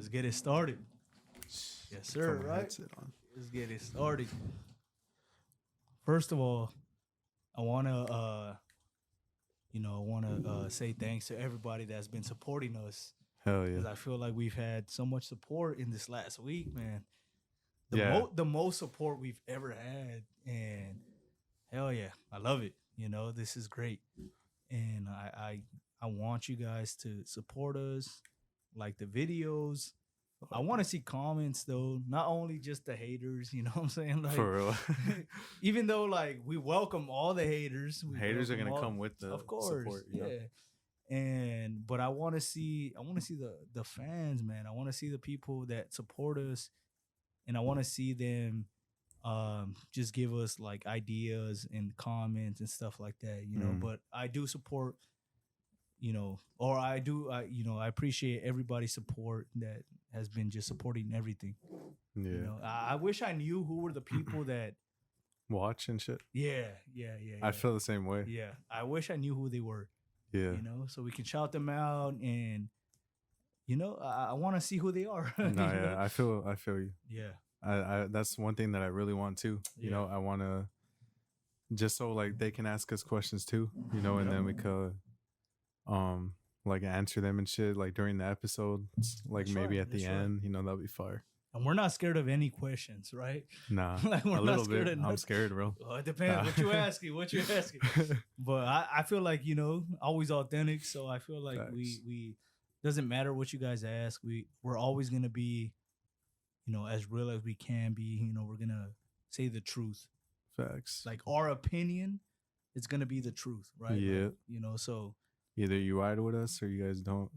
Let's get it started. Yes, sir. Put my Right. headset on. Let's get it started. First of all, I wanna say thanks to everybody that's been supporting us. Hell Because yeah. I feel like we've had so much support in this last week, man. The Yeah. the most support we've ever had, and hell yeah, I love it. This is great, and I want you guys to support us, like the videos. I want to see comments though, not only just the haters. You know what I'm saying? Like, For real. even though like we welcome all the haters, Haters are welcome gonna all- come with the of course, support. You know? But I want to see the fans, man. I want to see the people that support us, and I want to see them just give us like ideas and comments and stuff like that, But I do support, or I appreciate everybody's support that has been just supporting everything. Yeah. I wish I knew who were the people that. Watch and shit. Yeah. I feel the same way. Yeah, I wish I knew who they were. Yeah. So we can shout them out, and I want to see who they are. No, yeah. I feel you. Yeah. I that's one thing that I really want too. I want to just so like they can ask us questions too, and then we could like answer them and shit like during the episode, like That's maybe right, at the that's right. end, that'd be fire. And we're not scared of any questions, right? Nah, Like, we're a not little scared bit. of I'm nothing. scared, bro. Well, it depends what you asking. But I feel like always authentic. So I feel like Facts. we doesn't matter what you guys ask. We're always gonna be, as real as we can be. We're gonna say the truth. Facts. Like our opinion, it's gonna be the truth, right? Yeah. Like, so Either you ride with us or you guys don't.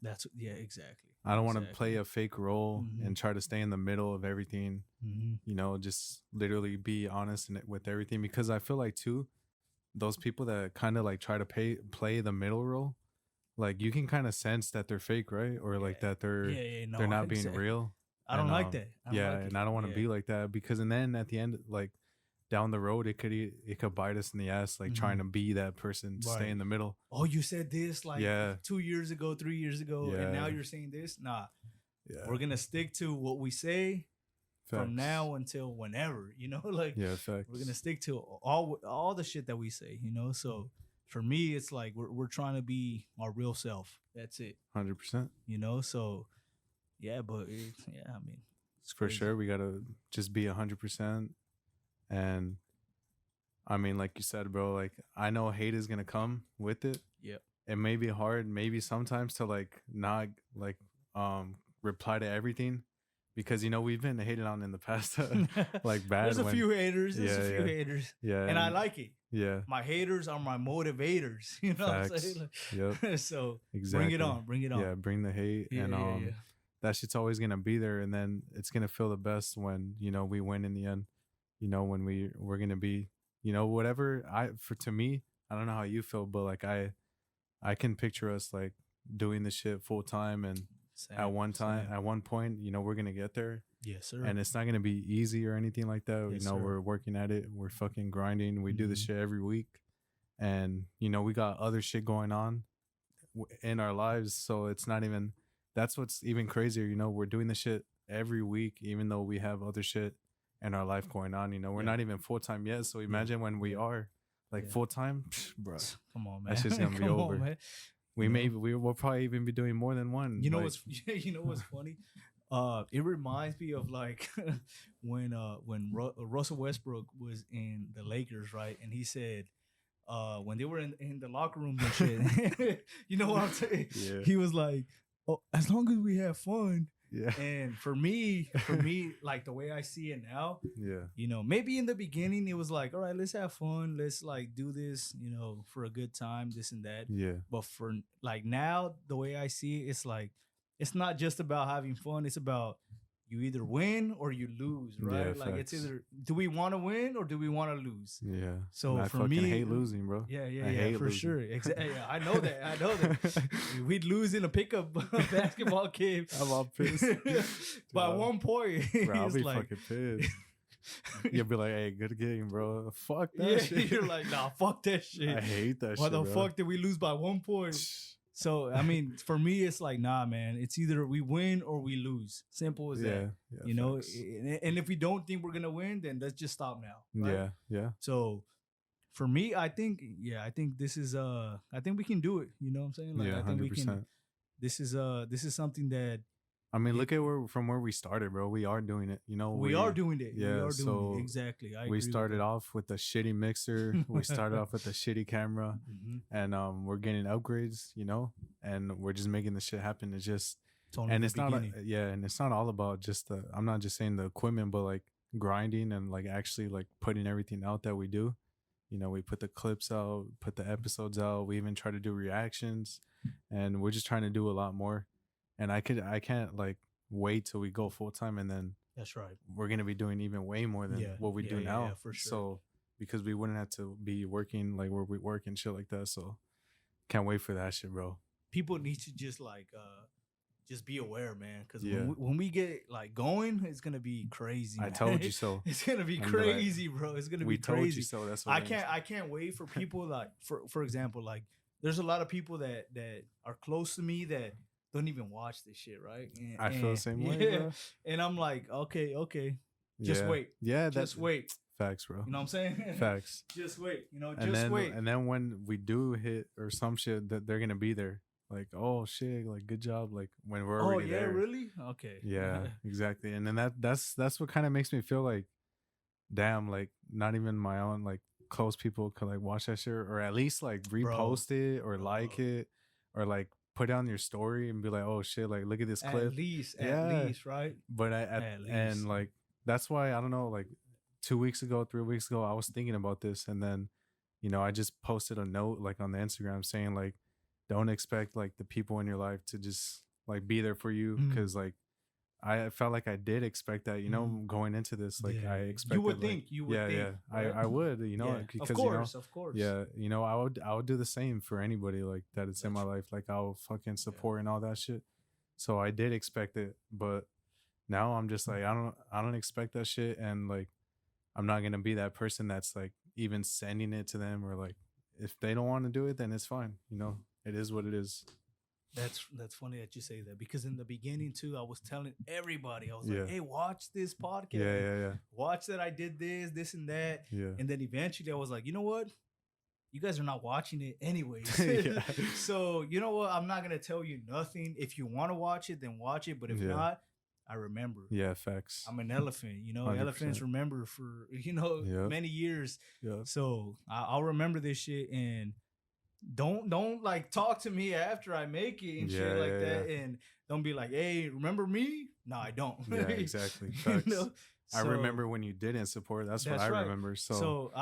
that's exactly. I don't want to Exactly. play a fake role Mhm. and try to stay in the middle of everything. Mm-hmm. Just literally be honest with everything, because I feel like too, those people that kind of like try to play the middle role, like you can kind of sense that they're fake, right? Or like that they're not being real. I don't And, like that. I don't like it. and I don't want to be like that, because and then at the end, like down the road, it could bite us in the ass, like trying to be that person, to stay in the middle. Oh, you said this like Yeah. 2 years ago, 3 years ago, Yeah. and now you're saying this. Nah, Yeah, we're gonna stick to what we say from Facts. now until whenever. Like Yeah, facts. we're gonna stick to all the shit that we say. So for me, it's like we're trying to be our real self. That's it. 100%. So yeah, but I mean, it's For crazy. sure, we gotta just be 100%. And I mean, like you said, bro, like I know hate is gonna come with it. Yep. It may be hard, maybe sometimes, to like not like reply to everything, because we've been hated on in the past, like bad. There's a few haters. There's a Yeah, few yeah. haters, Yeah, and I like it. Yeah. My haters are my motivators. You know what I'm Facts. saying? Yep. So Exactly. bring it on. Yeah, bring the hate, Yeah, and yeah. that shit's always gonna be there, and then it's gonna feel the best when we win in the end. When we're gonna be whatever. To me, I don't know how you feel, but like I can picture us like doing this shit full time, and Same, at one same. point, we're gonna get there, Yes, sir. and it's not gonna be easy or anything like that. Yes, sir. We're working at it. We're fucking grinding. We do this Mhm. shit every week, and we got other shit going on in our lives, so it's not even. That's what's even crazier. We're doing this shit every week, even though we have other shit in our life going on. We're Yeah. not even full time yet. So imagine when we are like Yeah. full time, bro. Come on, man. That shit's gonna be Come on, over. man. We'll probably even be doing more than one. You know like, what's what's funny? It reminds me of like when Russell Westbrook was in the Lakers, right? And he said when they were in the locker room and shit, you know what I'm saying? Yeah. He was like, "Oh, as long as we have fun." Yeah. And for me, like the way I see it now, Yeah. maybe in the beginning it was like, all right, let's have fun, let's like do this, for a good time, this and that. Yeah. But for like now, the way I see it, it's like it's not just about having fun. It's about you either win or you lose, right? Yeah, Like it's facts. either do we want to win or do we want to lose? Yeah. So And I for fucking me, hate losing, bro. Yeah, I yeah, hate for losing. sure. Exactly. Yeah, I know that. We'd lose in a pickup basketball game. I'm all pissed. By Bro. 1 point, Bro, I'll it's be like, fucking pissed. You'll be like, hey, good game, bro. Fuck that yeah, shit. you're like, nah, fuck that shit. I hate that Why shit. the bro. fuck did we lose by 1 point? So I mean, for me, it's like, nah, man. It's either we win or we lose. Simple as that. Yeah, yeah, You know, facts. and if we don't think we're gonna win, then let's just stop now, right? Yeah, yeah, So for me, I think, yeah, I think this is I think we can do it. You know what I'm saying? Like, yeah, I think we can. 100%. This is something that I mean, it, look at where we started, bro. We are doing it. You know, we are doing it. We yeah. are doing it. So Exactly. I we agree with started off with a shitty mixer. We started that. off with a shitty camera, and we're getting upgrades. You know, and we're just making the shit happen. It's just, It's only and the it's not, beginning. yeah, and it's not all about just the. I'm not just saying the equipment, but like grinding and like actually like putting everything out that we do. You know, we put the clips out, put the episodes out. We even try to do reactions, and we're just trying to do a lot more. And I can't like wait till we go full time, and then That's right. we're gonna be doing even way more than Yeah. what we do now. Yeah, for sure. So because we wouldn't have to be working like where we work and shit like that. So can't wait for that shit, bro. People need to just be aware, man, because Yeah. when we get like going, it's gonna be crazy. I Man. told you so. It's gonna be I'm be like, crazy, bro. It's gonna We be told crazy. you so. That's what I can't wait for people like for example, like there's a lot of people that are close to me that don't even watch this shit, right? I feel the same way, yeah. bro. And I'm like, okay, just Yeah. wait, Yeah, just wait. facts, bro. You know what I'm saying? Facts. Just wait. You know, And just then wait. and then when we do hit or some shit, that they're gonna be there. Like, oh shit, like good job. Like when we're Oh already yeah, there. really? Okay. Yeah, exactly. And then that's what kind of makes me feel like, damn, like not even my own like close people could like watch that shit or at least like repost it or like it or like put it on your story and be like, oh shit, like look at this clip. At least, right? But At least. and like that's why I don't know, like 2 weeks ago, 3 weeks ago, I was thinking about this, and then I just posted a note like on the Instagram saying like, don't expect like the people in your life to just like be there for you, because like I felt like I did expect that, going into this. Like I expected. You would think. Yeah. Right? I would, because of course. yeah, I would do the same for anybody like that. It's in my life. Like I'll fucking support and all that shit. So I did expect it, but now I'm just like I don't expect that shit, and like I'm not gonna be that person that's like even sending it to them, or like if they don't want to do it, then it's fine. It is what it is. That's funny that you say that, because in the beginning too, I was telling everybody, I was Yeah. like, hey, watch this podcast. Yeah. Watch that I did this and that. Yeah. And then eventually I was like, you know what? You guys are not watching it anyways. Yeah. So you know what? I'm not gonna tell you nothing. If you want to watch it, then watch it. But if not, I remember. Yeah, facts. I'm an elephant. 100%. Elephants remember for many years. Yeah. So I'll remember this shit, and don't like talk to me after I make it and shit like that, and don't be like, hey, remember me? No, I don't. Yeah, exactly. Facts. I remember when you didn't support. That's what I remember. So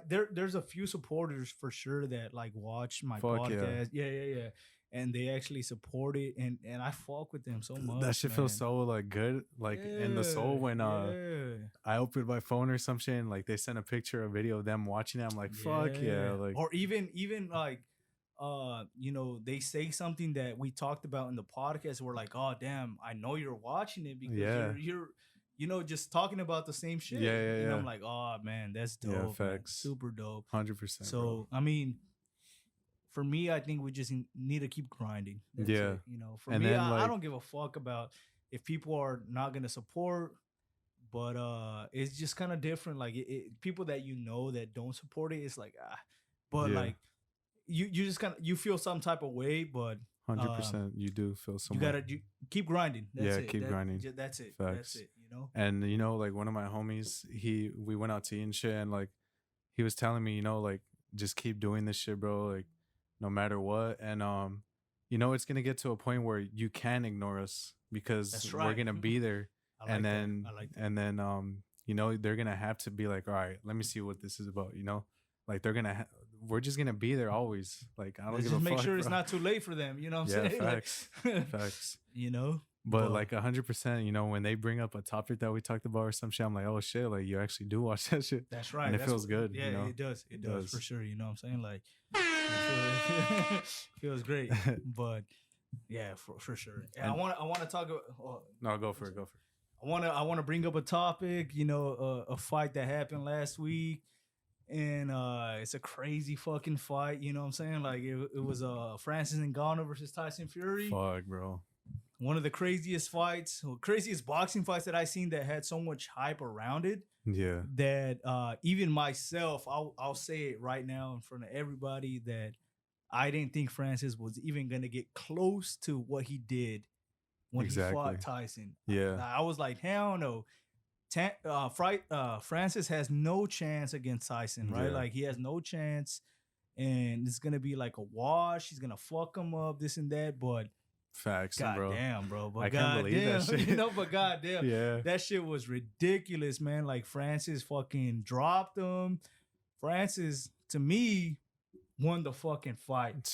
there's a few supporters for sure that like watch my podcast. Yeah. And they actually support it, and I fuck with them so much. That shit feels so like good, like in the soul when I opened my phone or some shit, and like they sent a picture or video of them watching it. I'm like, fuck yeah, like, or even like they say something that we talked about in the podcast. We're like, oh damn, I know you're watching it because you're just talking about the same shit. Yeah. And I'm like, oh man, that's dope. Yeah, facts. Man. Super dope. 100%. So bro. I mean, for me, I think we just need to keep grinding. That's it. For and me, then, I don't give a fuck about if people are not gonna support. But it's just kind of different. Like people that that don't support it, it's like but like you just kind of you feel some type of way, but 100% you do feel some. You keep grinding. That's it. Keep grinding. That's it. Facts. That's it. And like one of my homies, we went out to eat and shit, and like he was telling me, like just keep doing this shit, bro. Like no matter what, and it's gonna get to a point where you can ignore us because we're gonna be there. And then they're gonna have to be like, all right, let me see what this is about. Like they're gonna we're just gonna be there always. Like I don't give a fuck. Just make sure it's not too late for them. You know what I'm saying? Facts. Facts. But like 100%, when they bring up a topic that we talked about or some shit, I'm like, oh shit, like you actually do watch that shit. That's right. And it feels good. Yeah, it does. It does for sure. You know what I'm saying? Like it feels great. But yeah, for sure. And I want to talk about. No, go for it. I want to bring up a topic. A fight that happened last week, and it's a crazy fucking fight. You know what I'm saying? Like it was Francis Ngannou versus Tyson Fury. Fuck, bro. One of the craziest fights, or craziest boxing fights that I seen that had so much hype around it. Yeah. That even myself, I'll say it right now in front of everybody that I didn't think Francis was even gonna get close to what he did when he fought Tyson. Yeah. I was like, hell no. Francis has no chance against Tyson, right? Yeah. Like he has no chance, and it's gonna be like a wash. He's gonna fuck him up, this and that. But facts, God bro. Damn, bro. But I can't believe that shit. You know, but goddamn, Yeah. that shit was ridiculous, man. Like Francis fucking dropped him. Francis, to me, won the fucking fight.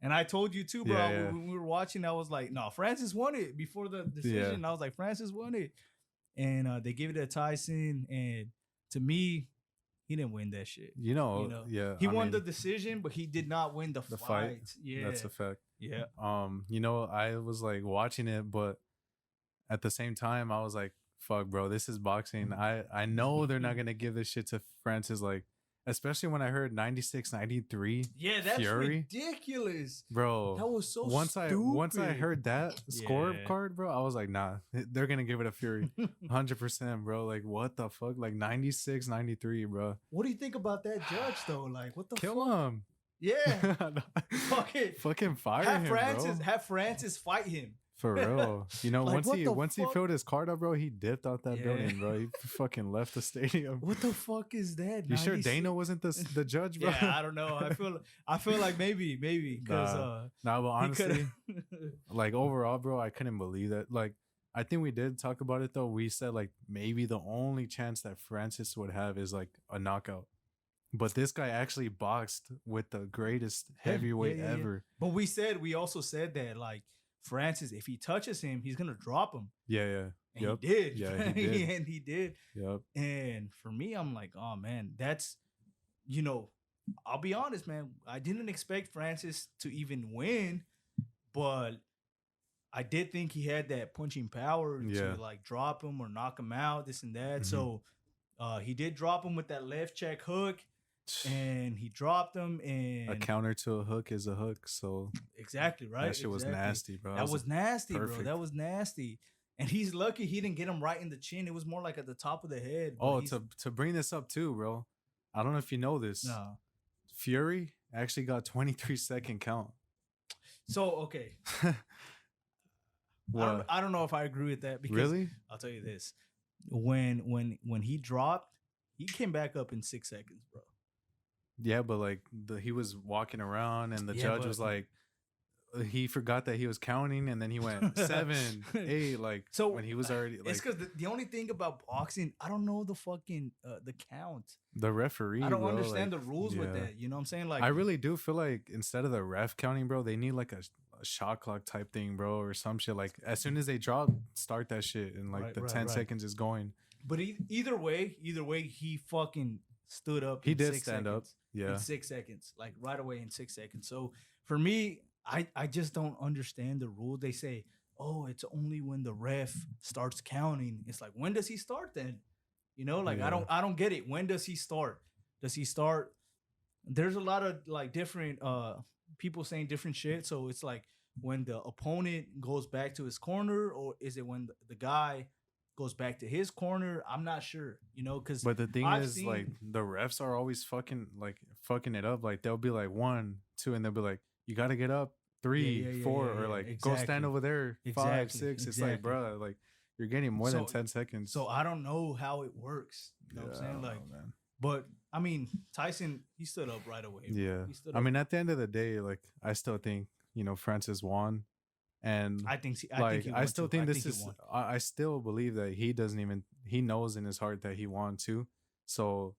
And I told you too, bro. Yeah. When we were watching, I was like, no, Francis won it before the decision. I was like, Francis won it. And they gave it to Tyson. And to me, he didn't win that shit. You know, yeah. He won the decision, but he did not win the fight. Yeah. That's a fact. Yeah. You know, I was like watching it, but at the same time, I was like, fuck, bro, this is boxing. I know they're not gonna give this shit to Francis, like, especially when I heard 96, 93. Yeah, that's Fury. ridiculous. Bro. That was so once I heard that scorecard, bro, I was like, nah, they're gonna give it a Fury. 100%, bro. Like, what the fuck? Like 96, 93, bro. What do you think about that judge though? Like, what the Kill fuck? him. Yeah. Fucking fire him, bro. Have Francis fight him. For real. You know, Like, once he filled his card up, bro, he dipped out that building, bro. He fucking left the stadium. What the fuck is that? You sure Dana wasn't the judge, bro? Yeah, I don't know. I feel like maybe because nah, but honestly, like overall, bro, I couldn't believe that. Like, I think we did talk about it though. We said like maybe the only chance that Francis would have is like a knockout. But this guy actually boxed with the greatest heavyweight ever. But we also said that like Francis, if he touches him, he's gonna drop him. Yeah. And he did. Yeah, he did. And he did. Yep. And for me, I'm like, oh man, that's, you know, I'll be honest, man. I didn't expect Francis to even win, but I did think he had that punching power to like drop him or knock him out, this and that. So he did drop him with that left check hook. And he dropped him, and a counter to a hook is a hook. So exactly right. That shit was nasty, bro. That was nasty, perfect. Bro. That was nasty. And he's lucky he didn't get him right in the chin. It was more like at the top of the head. Oh, to bring this up too, bro. I don't know if you know this. No. Fury actually got 23-second count. So okay. I don't know if I agree with that because really? I'll tell you this: when he dropped, he came back up in 6 seconds, bro. Yeah, but like he was walking around and the judge was like, he forgot that he was counting and then he went 7, 8, like so when he was already like. It's because the only thing about boxing, I don't know the fucking the count. The referee, I don't understand the rules with that. You know what I'm saying? Like I really do feel like instead of the ref counting, bro, they need like a shot clock type thing, bro, or some shit. Like as soon as they drop, start that shit and like 10 seconds is going. But either way, he fucking stood up. He did stand up. Yeah. In 6 seconds. Like right away in 6 seconds. So for me, I just don't understand the rule. They say, oh, it's only when the ref starts counting. It's like, when does he start then? You know, like I don't get it. When does he start? Does he start? There's a lot of like different people saying different shit. So it's like when the opponent goes back to his corner, or is it when the guy goes back to his corner? I'm not sure, you know, because but the thing is like the refs are always fucking it up. Like they'll be like 1, 2, and they'll be like, you got to get up 3, 4, or like go stand over there 5, 6. It's like, bro, like you're getting more than 10 seconds. So I don't know how it works. You know what I'm saying? Like, man. But I mean, Tyson, he stood up right away. Bro. Yeah. I mean, at the end of the day, like I still think, you know, Francis won. And I still believe that he knows in his heart that he won too. So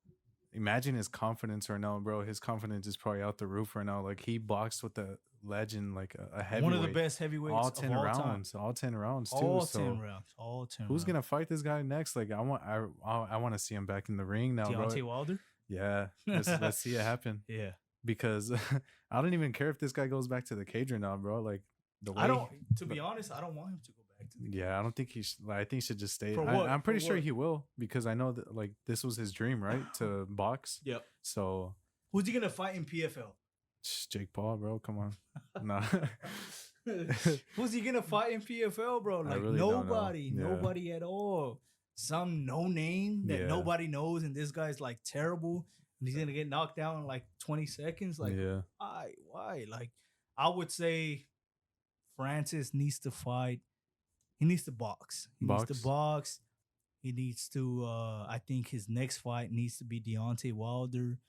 imagine his confidence right now, bro. His confidence is probably out the roof right now. Like he boxed with a legend, like a heavyweight, one of the best heavyweights all 10 of all rounds, time. all 10 rounds too. All 10 Who's gonna fight this guy next? Like I want to see him back in the ring now, bro. Deontay Wilder. Yeah, let's see it happen. Yeah, because I don't even care if this guy goes back to the cage or not, bro. Like. To be honest, I don't want him to go back. back to the cage. Yeah, I don't think he. I think he should just stay. For what? I'm For pretty sure what? he will because I know that like this was his dream, right, to box. Yep. So Who's he gonna fight in PFL? Jake Paul, bro, come on. Nah. Who's he gonna fight in PFL, bro? Like really don't know. nobody, Yeah. nobody at all. Some no name that Yeah. nobody knows, and this guy's like terrible, and he's gonna get knocked down in like 20 seconds. Like, Yeah. why? Like, I would say Francis needs to fight. He needs to box. He needs to box. He needs to. I think his next fight needs to be Deontay Wilder.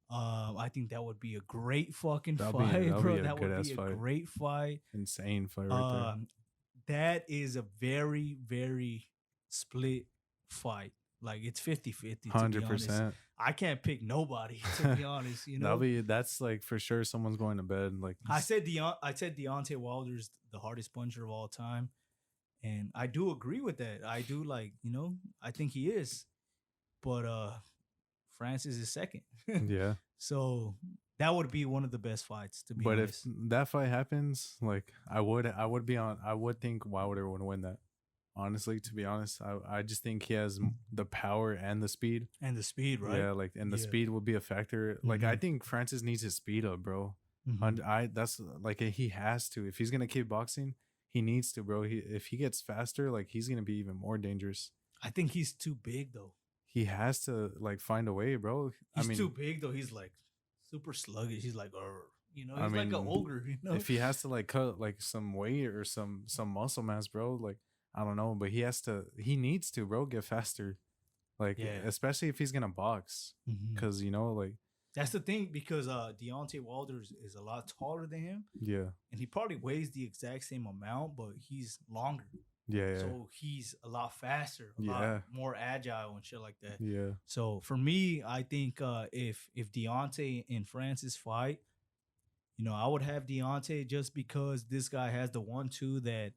I think that would be a great fucking fight, bro. That would be a great fight. Insane fight right there. That is a very, very split fight. Like it's 50-50. 100%. I can't pick nobody, to be honest. You know, that's like for sure someone's going to bed. Like I said Deontay Wilder's the hardest puncher of all time. And I do agree with that. I do I think he is. But Francis is second. Yeah. So that would be one of the best fights, to be honest. But if that fight happens, like I would think Wilder would win that. Honestly, to be honest, I just think he has the power and the speed. And the speed, right? Yeah, like the speed will be a factor. Like I think Francis needs his speed up, bro. That's like he has to. If he's gonna keep boxing, he needs to, bro. If he gets faster, like he's gonna be even more dangerous. I think he's too big though. He has to like find a way, bro. He's too big though. He's like super sluggish. He's like, he's like an ogre. You know, if he has to like cut like some weight or some muscle mass, bro, like I don't know, but he needs to, bro, get faster. Like especially if he's gonna box, because like that's the thing, because Deontay Wilder is a lot taller than him. Yeah, and he probably weighs the exact same amount, but he's longer. Yeah. So he's a lot faster, a lot more agile and shit like that. Yeah. So for me, I think if Deontay and Francis fight, I would have Deontay just because this guy has the 1-2 that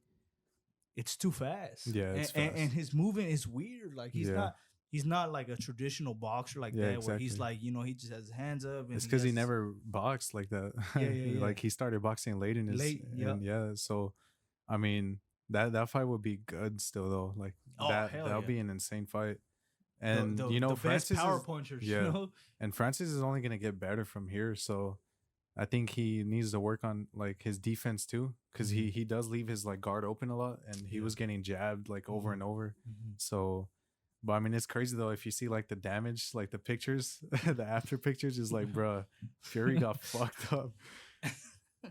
it's too fast. Yeah, it's fast. And his movement is weird. Like he's not like a traditional boxer like that, exactly. where he's like, he just has his hands up. And it's because he never boxed like that. Yeah. Like he started boxing late in his So I mean, that fight would be good still though. Like that'll be an insane fight. And the Francis best power punchers. And Francis is only gonna get better from here. So I think he needs to work on like his defense too, because he does leave his like guard open a lot, and he was getting jabbed like over and over. So, but I mean, it's crazy though if you see like the damage, like the pictures, the after pictures is like, bruh, Fury got fucked up.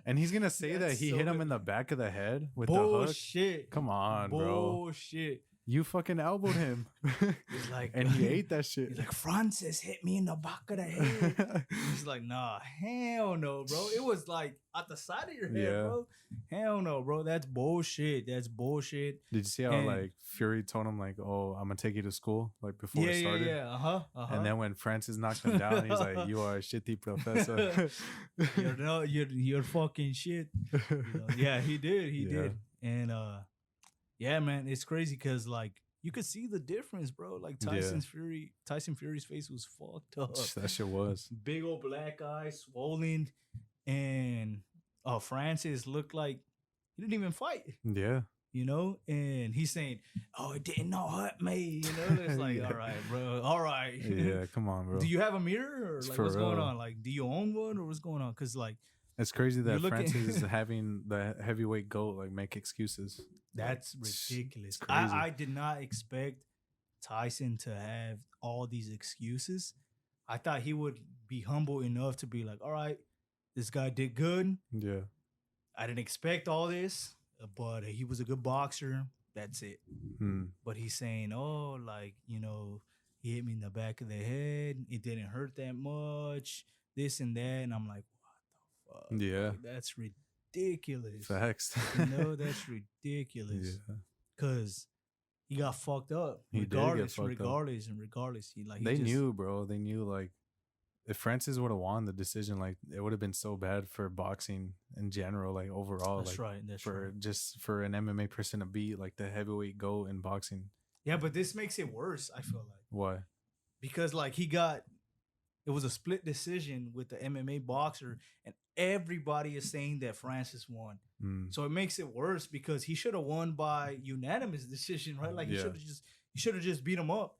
And he's gonna say that he hit him in the back of the head with the hook. Come on, bro. Bullshit. You fucking elbowed him. He's like, and he ate that shit. He's like, Francis hit me in the back of the head. He's like, nah, hell no, bro. It was like at the side of your head, bro. Hell no, bro. That's bullshit. That's bullshit. Did you see how like Fury told him like, oh, I'm gonna take you to school like before it started? Yeah. And then when Francis knocked him down, he's like, you are a shitty professor. you're fucking shit. Yeah, he did. He did. And yeah, man, it's crazy because like you could see the difference, bro. Like Tyson Fury's face was fucked up. That shit was big old black eyes, swollen, and Francis looked like he didn't even fight. Yeah, and he's saying, "Oh, it didn't hurt me." It's like, all right, bro, all right. Yeah, come on, bro. Do you have a mirror or like what's going on? Like, do you own one or what's going on? Because like. It's crazy that Francis is having the heavyweight GOAT like make excuses. That's ridiculous. I did not expect Tyson to have all these excuses. I thought he would be humble enough to be like, all right, this guy did good. Yeah. I didn't expect all this, but he was a good boxer. That's it. But he's saying, oh, like, he hit me in the back of the head. It didn't hurt that much. This and that. And I'm like, yeah, like, that's ridiculous. Facts. That's ridiculous. Yeah, because he got fucked up. Regardless. They knew, bro. They knew like if Francis would have won the decision, like it would have been so bad for boxing in general, like overall. That's right. Just for an MMA person to beat like the heavyweight GOAT in boxing. Yeah, but this makes it worse. I feel like. Why? Because like it was a split decision with the MMA boxer, and everybody is saying that Francis won. Mm. So it makes it worse because he should have won by unanimous decision, right? Like Yeah. he should have just beat him up,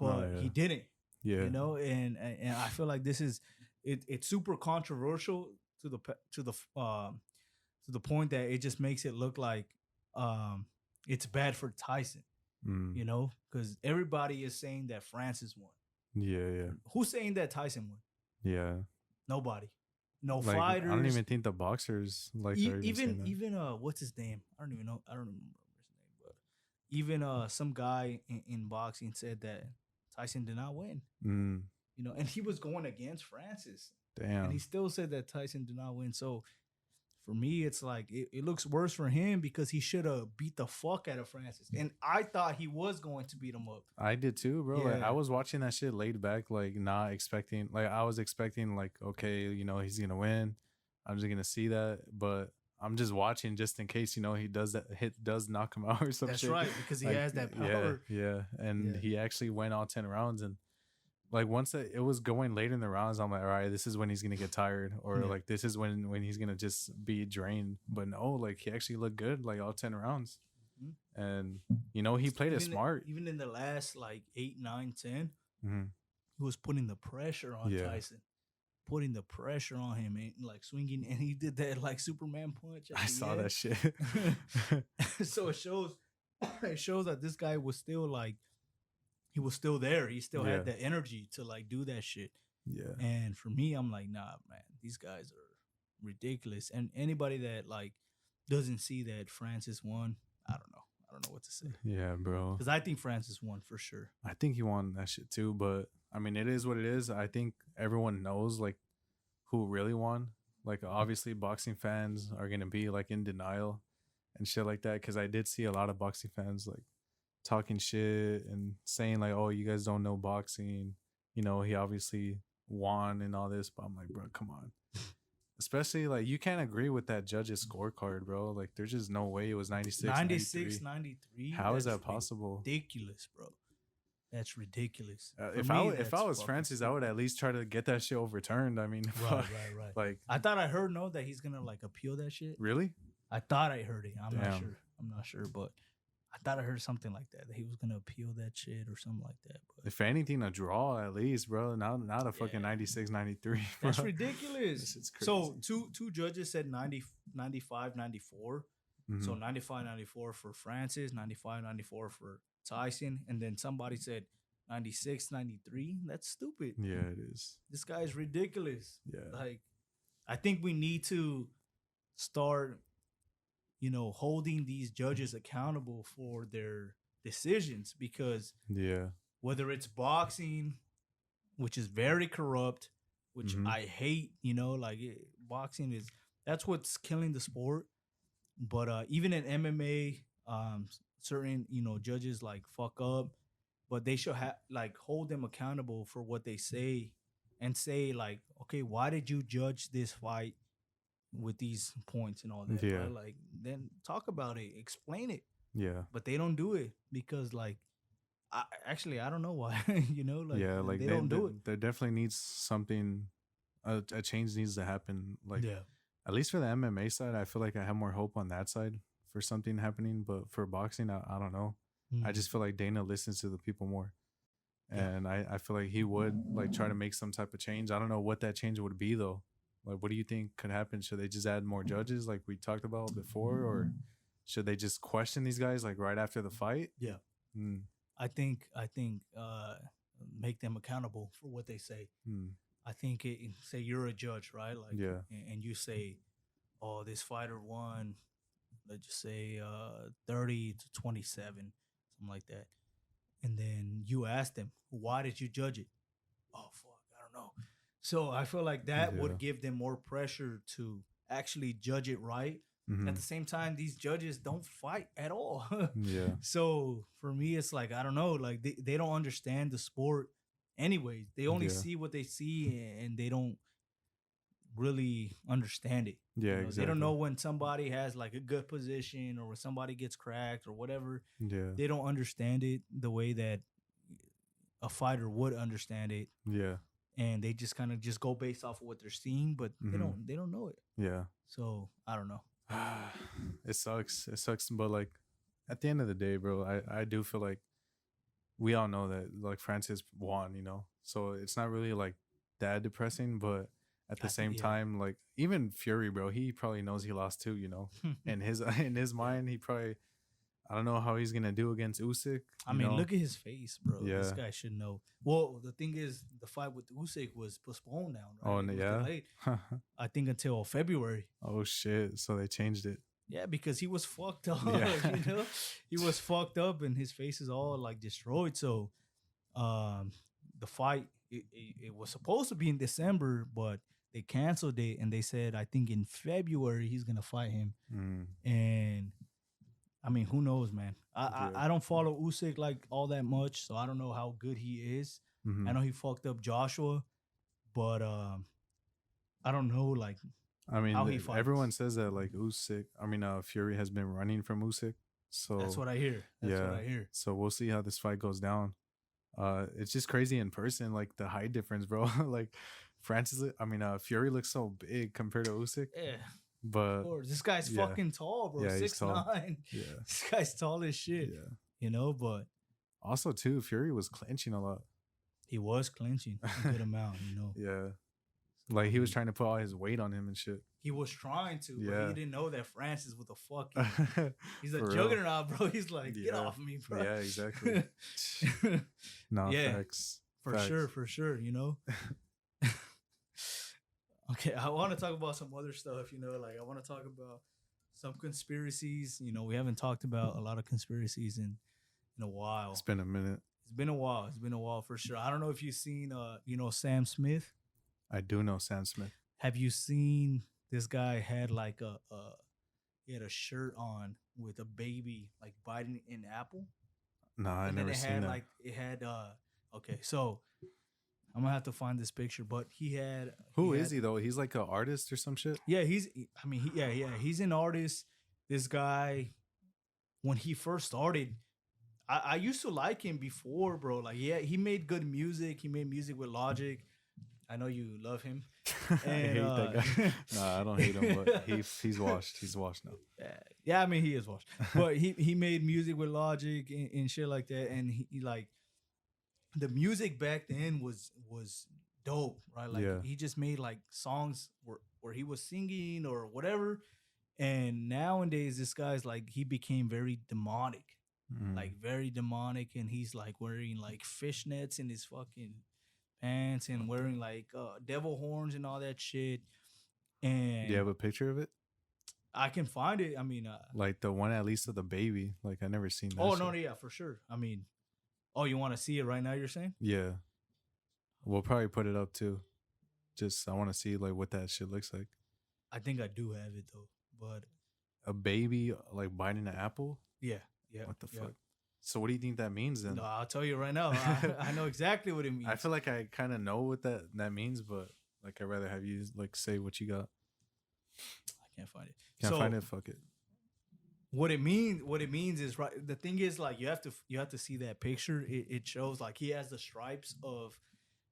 Oh but yeah. he didn't. Yeah. You know, and I feel like this is it's super controversial to the to the point that it just makes it look like um it's bad for Tyson. Mm. You know, because everybody is saying that Francis won. Yeah. Yeah. Who's saying that Tyson won? Yeah. Nobody. No Like I don't fighters. even think the boxers like are even saying that. Even what's his name? I don't even know. I don't remember his name, but even some guy in boxing said that Tyson did not win. Mm. You know, and he was going against Francis, and he Damn. still said that Tyson did not win. So for me, it's like it looks worse for him because he should have beat the fuck out of Francis, and I thought he was going to beat him up. I did too, bro. Like Yeah. I was watching that shit laid back, like not expecting. Like I was expecting, like okay, you know, he's gonna win. I'm just gonna see that, but I'm just watching just in case, you know, he does that hit does knock him out or some That's shit. right, because he Like, has that power. Yeah, and Yeah. he actually went all 10 rounds, and like once it was going later in the rounds, I'm like, all right, this is when he's gonna get tired, or Yeah. like this is when he's gonna just be drained. But no, like he actually looked good, like all 10 rounds, Mhm. and you know he played it Even smart. even in the last like 8, 9, 10, Mhm. he was putting the pressure on Yeah. Tyson, putting the pressure on him, and like swinging, and he did that like Superman punch. At I the saw end. that shit. So it shows that this guy was still like he was still there. He still Yeah. had the energy to like do that shit. Yeah. And for me, I'm like, nah, man, these guys are ridiculous. And anybody that like doesn't see that Francis won, I don't know. I don't know what to say. Yeah, bro. Because I think Francis won for sure. I think he won that shit too, but I mean, it is what it is. I think everyone knows like who really won. Like, obviously, boxing fans are gonna be like in denial and shit like that. Because I did see a lot of boxing fans like talking shit and saying like, "Oh, you guys don't know boxing." You know, he obviously won and all this, but I'm like, bro, come on. Especially like you can't agree with that judge's scorecard, bro. Like, there's just no way it was 96, 96, 93. 93. How is That's that possible? ridiculous, bro. That's ridiculous. If For me, if I that's was fucking Francis, I would stupid. at least try to get that shit overturned. I mean, Right, fuck. right. Like, I thought I heard that he's gonna like appeal that shit. really? I thought I heard it. I'm not Damn. sure. I'm not sure, but I thought I heard something like that he was gonna appeal that shit or something like that. But If anything, a draw at least, bro. Not a fucking Yeah. 96, 93. that's bro. ridiculous. This is crazy. So two judges said 90, 95, 94. Mhm. So 95, 94 for Francis, 95, 94 for Tyson, and then somebody said 96, 93. That's stupid. Yeah, it is. This guy is ridiculous. Yeah. Like, I think we need to start, holding these judges accountable for their decisions, because Yeah. whether it's boxing, which is very corrupt, which Mhm. I hate, boxing that's what's killing the sport. But even in MMA, certain, judges like fuck up, but they should have like hold them accountable for what they say and say like, okay, why did you judge this fight with these points and all that? Yeah. Right? Like, then talk about it, explain it. Yeah. But they don't do it because like, I don't know why. Yeah. Like they don't do it. There definitely needs something. A change needs to happen. Like, Yeah. at least for the MMA side, I feel like I have more hope on that side for something happening. But for boxing, I don't know. I just feel like Dana listens to the people more. Yeah. And I feel like he would like try to make some type of change. I don't know what that change would be though. Like, what do you think could happen? Should they just add more judges like we talked about before, or should they just question these guys like right after the fight? Yeah. Mm, I think make them accountable for what they say. mm, I think say you're a judge, right? Like, Yeah. and you say, oh, this fighter won, let's just say 30 to 27, something like that. And then you ask them, why did you judge it? Oh, fuck, I don't know. So I feel like that Yeah. would give them more pressure to actually judge it right. mhm. At the same time, these judges don't fight at all. Yeah. So for me, it's like, I don't know, like they don't understand the sport anyways. They only Yeah. see what they see, and they don't really understand it. Yeah, They don't exactly. know when somebody has like a good position or when somebody gets cracked or whatever. Yeah. They don't understand it the way that a fighter would understand it. Yeah. And they just kind of just go based off of what they're seeing, but Mhm. they don't know it. Yeah. So I don't know. It sucks. It sucks, but like at the end of the day, bro, I do feel like we all know that like Francis won, you know. So it's not really like that depressing, but at the I think same yeah. time, like even Fury, bro, he probably knows he lost too, you know. And his in his Yeah. mind, he probably I don't know how he's gonna do against Usyk, I you mean, know. look at his face, bro. This Yeah. guy should know. Well, the thing is, the fight with Usyk was postponed now, right? Oh, It was yeah. delayed. I think until February. Oh shit. So they changed it. Yeah, because he was fucked up. Yeah. You know, he was fucked up, and his face is all like destroyed. So, um, the fight it was supposed to be in December, but they canceled it, and they said I think in February he's gonna fight him. Mm, And I mean, who knows, man? yeah. I don't follow Usyk like all that much, so I don't know how good he is. I Hmm. know he fucked up Joshua, but I don't know like I mean, how he fights. everyone says that like Usyk, I mean, Fury has been running from Usyk. That's So what I hear. That's what yeah. I hear. So we'll see how this fight goes down. It's just crazy in person, like the height difference, bro. Like Fury looks so big compared to Usyk, Yeah, of but course. This guy's yeah, fucking tall, bro. yeah, he's Six tall. nine. Yeah, This guy's tall as shit. yeah. You know, but Also, too, Fury was clinching a lot. he was clinching a good amount. You know, Yeah, like I he was mean, trying to put all his weight on him and shit. he was trying to, but Yeah, he didn't know that Francis was a fucking. He's a for real. juggernaut, bro. He's like, get Yeah, off me, bro. yeah, exactly. Nah, Yeah, facts, for facts. sure, for sure. You know. Okay, I want to talk about some other stuff. You know, like I want to talk about some conspiracies. You know, we haven't talked about a lot of conspiracies in a It's while. been a minute. It's been a while. It's been a while for sure. I don't know if you've seen, you know, Sam Smith. I do know Sam Smith. Have you seen this guy had like he had a shirt on with a baby like biting an apple, Nah, I and then never it seen had that. like it had okay, so I'm gonna have to find this picture, but Who he is had he though? He's like an artist or some shit. yeah I mean yeah he's an artist. This guy when he first started. I used to like him before, bro. Like, yeah, he made good music. He made music with Logic. I know you love him. I And hate that guy. Nah, I don't hate him, but he's washed. He's washed now. yeah, I mean he is washed, but he made music with Logic and shit like that, and he like the music back then was dope, right? Like Yeah. he just made like songs where he was singing or whatever, and nowadays this guy's like he became very demonic, Mm. like very demonic, and he's like wearing like fishnets in his fucking pants and wearing like devil horns and all that shit. Do you And have a picture of it? I can find it. I mean, Like the one at least of the baby. Like I never seen that. oh shit. no, yeah, for sure. I mean, oh, you want to see it right now? You're saying? Yeah. We'll probably put it up too. Just I want to see like what that shit looks like. I think I do have it though, but A baby like biting an apple. yeah, yeah. What the yeah. fuck? So what do you think that means then? No, I'll tell you right now. I know exactly what it means. I feel like I kind of know what that means, but like I'd rather have you like say what you got. I can't find it. Can't So find it. Fuck it. what it means is right. The thing is like you have to see that picture. It shows like he has the stripes of,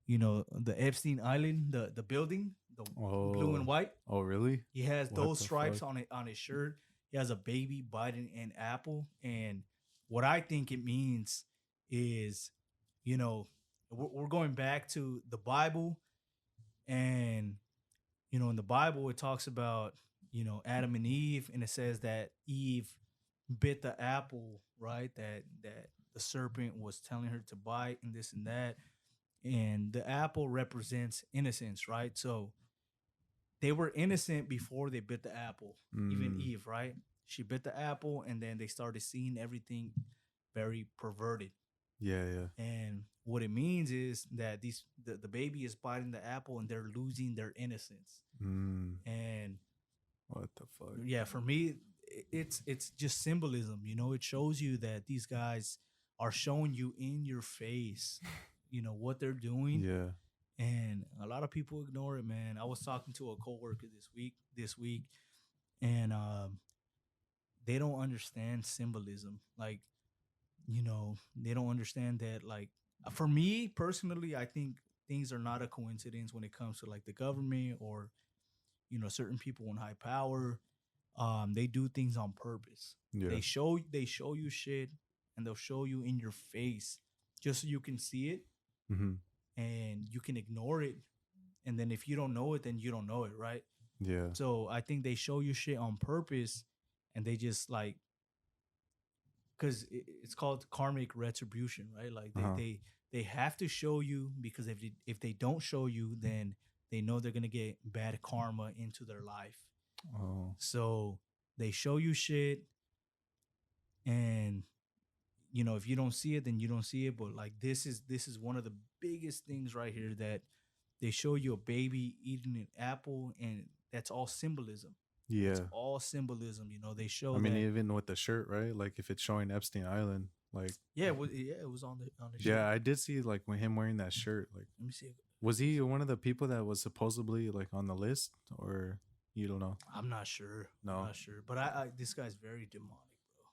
you know, the Epstein Island, the building, the blue and Oh. white. Oh really? He has What those the stripes fuck? on his shirt. He has a baby biting an apple, and what I think it means is, you know, we're going back to the Bible, and you know, in the Bible it talks about, you know, Adam and Eve, and it says that Eve bit the apple, right? That the serpent was telling her to bite, and this and that, and the apple represents innocence, right? So they were innocent before they bit the apple. Even Mm, Eve, right? She bit the apple, and then they started seeing everything very perverted. yeah, yeah. And what it means is that the baby is biting the apple, and they're losing their innocence. Mm, And what the fuck? yeah, for me, it's just symbolism. You know, it shows you that these guys are showing you in your face, you know, what they're doing, Yeah. and a lot of people ignore it, man. I was talking to a coworker this week, and they don't understand symbolism. Like, you know, they don't understand that. Like, for me personally, I think things are not a coincidence when it comes to like the government or, you know, certain people in high power. they do things on purpose. Yeah. They show you shit, and they'll show you in your face just so you can see it Mm-hmm. and you can ignore it. And then if you don't know it, then you don't know it, right? Yeah. So I think they show you shit on purpose, and they just like, because it's called karmic retribution, right? Like Uh-huh. they have to show you, because if they don't show you, then they know they're gonna get bad karma into their life. Oh. So they show you shit, and if you don't see it, then you don't see it. But like this is one of the biggest things right here, that they show you a baby eating an apple, and that's all symbolism. It's Yeah. all symbolism. They show I mean, that. even with the shirt, right? Like if it's showing Epstein Island, like Yeah, it was on the shirt. yeah, I did see like when him wearing that shirt. Like, Let me see. was he one of the people that was supposedly like on the list, or you don't know? I'm not sure. No. I'm not sure. But I this guy's very demonic, bro.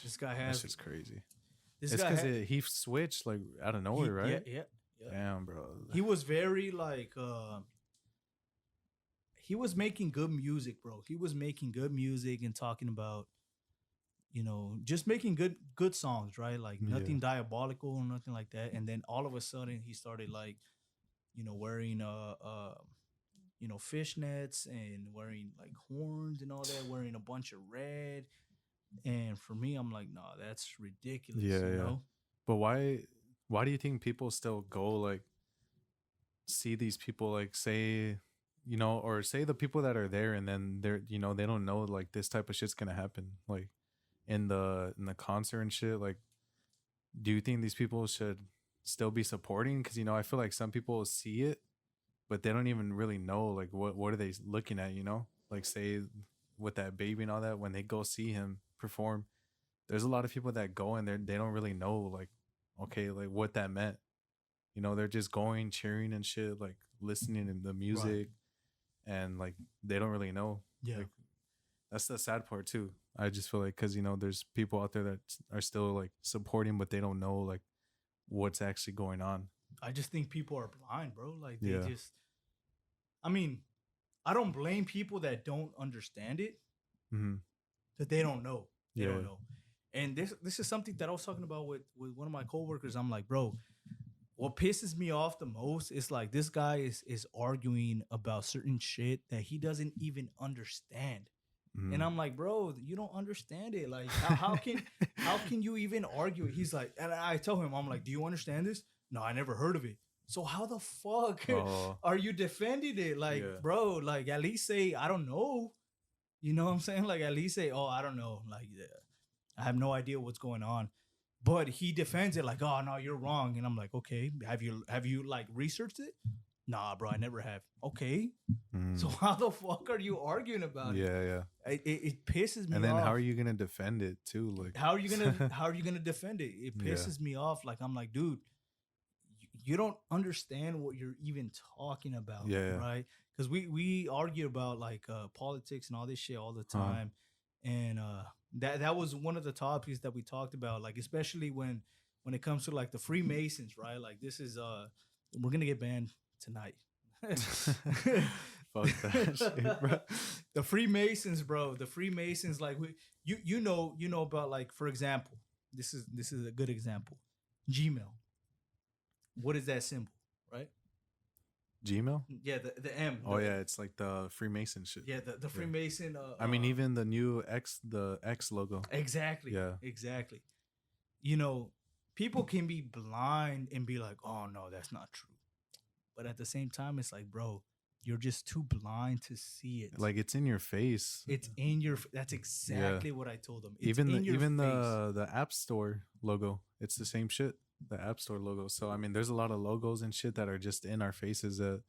This guy That's has just crazy. this It's guy because he switched like out of nowhere, right? Yeah. Damn, bro. He was very like he was making good music, bro. He was making good music and talking about, just making good songs, right? Like nothing diabolical or nothing like that. And then all of a sudden he started like, wearing fishnets and wearing like horns and all that, wearing a bunch of red. And for me, I'm like, nah, that's ridiculous, Yeah, you yeah. know? But why do you think people still go like see these people like say, or say the people that are there and then they're, they don't know like this type of shit's gonna happen like in the concert and shit. Like, do you think these people should still be supporting? Because I feel like some people see it, but they don't even really know like what are they looking at, like say with that baby and all that, when they go see him perform, there's a lot of people that go and they don't really know like, okay, like what that meant. They're just going, cheering and shit, like listening to the Right. music, and like they don't really know. Yeah. Like, that's the sad part too. I just feel like because there's people out there that are still like supporting, but they don't know like what's actually going on. I just think people are blind, bro. Like they Yeah. just, I mean, I don't blame people that don't understand it, Mm-hmm. that they don't know. They Yeah. don't know. And this is something that I was talking about with one of my coworkers. I'm like, bro, what pisses me off the most is like this guy is arguing about certain shit that he doesn't even understand. Mm-hmm. And I'm like, bro, you don't understand it. Like, how can you even argue it? He's like, and I tell him, I'm like, do you understand this? No, I never heard of it. So how the fuck Oh. are you defending it? Like, Yeah. bro, like at least say I don't know. You know what I'm saying? Like at least say, oh, I don't know. Like I have no idea what's going on. But he defends it like, oh no, you're wrong. And I'm like, okay, have you like researched it? Nah, bro, I never have. Okay, Mm. so how the fuck are you arguing about it? Yeah, yeah. It pisses me And then off. how are you gonna defend it too? Like, how are you gonna defend it? It Yeah. pisses me off. Like I'm like, dude, you don't understand what you're even talking about, Yeah. right? Because we argue about like politics and all this shit all the time, and that was one of the topics that we talked about, like especially when it comes to like the Freemasons, right? Like this is we're gonna get banned tonight. Fuck that shit, bro. The Freemasons, bro. The Freemasons, like you know about, like, for example, this is a good example. Gmail. What is that symbol, right? Gmail? Yeah, the M. Oh yeah, it's like the Freemason shit. Yeah, the Freemason. I mean, even the new the X logo. Exactly. Yeah. Exactly. People can be blind and be like, "Oh no, that's not true," but at the same time, it's like, bro, you're just too blind to see it. Like it's in your face. It's in your. That's exactly what I told them. It's even in your face. the App Store logo, it's the same shit. The App Store logo. So I mean, there's a lot of logos and shit that are just in our faces that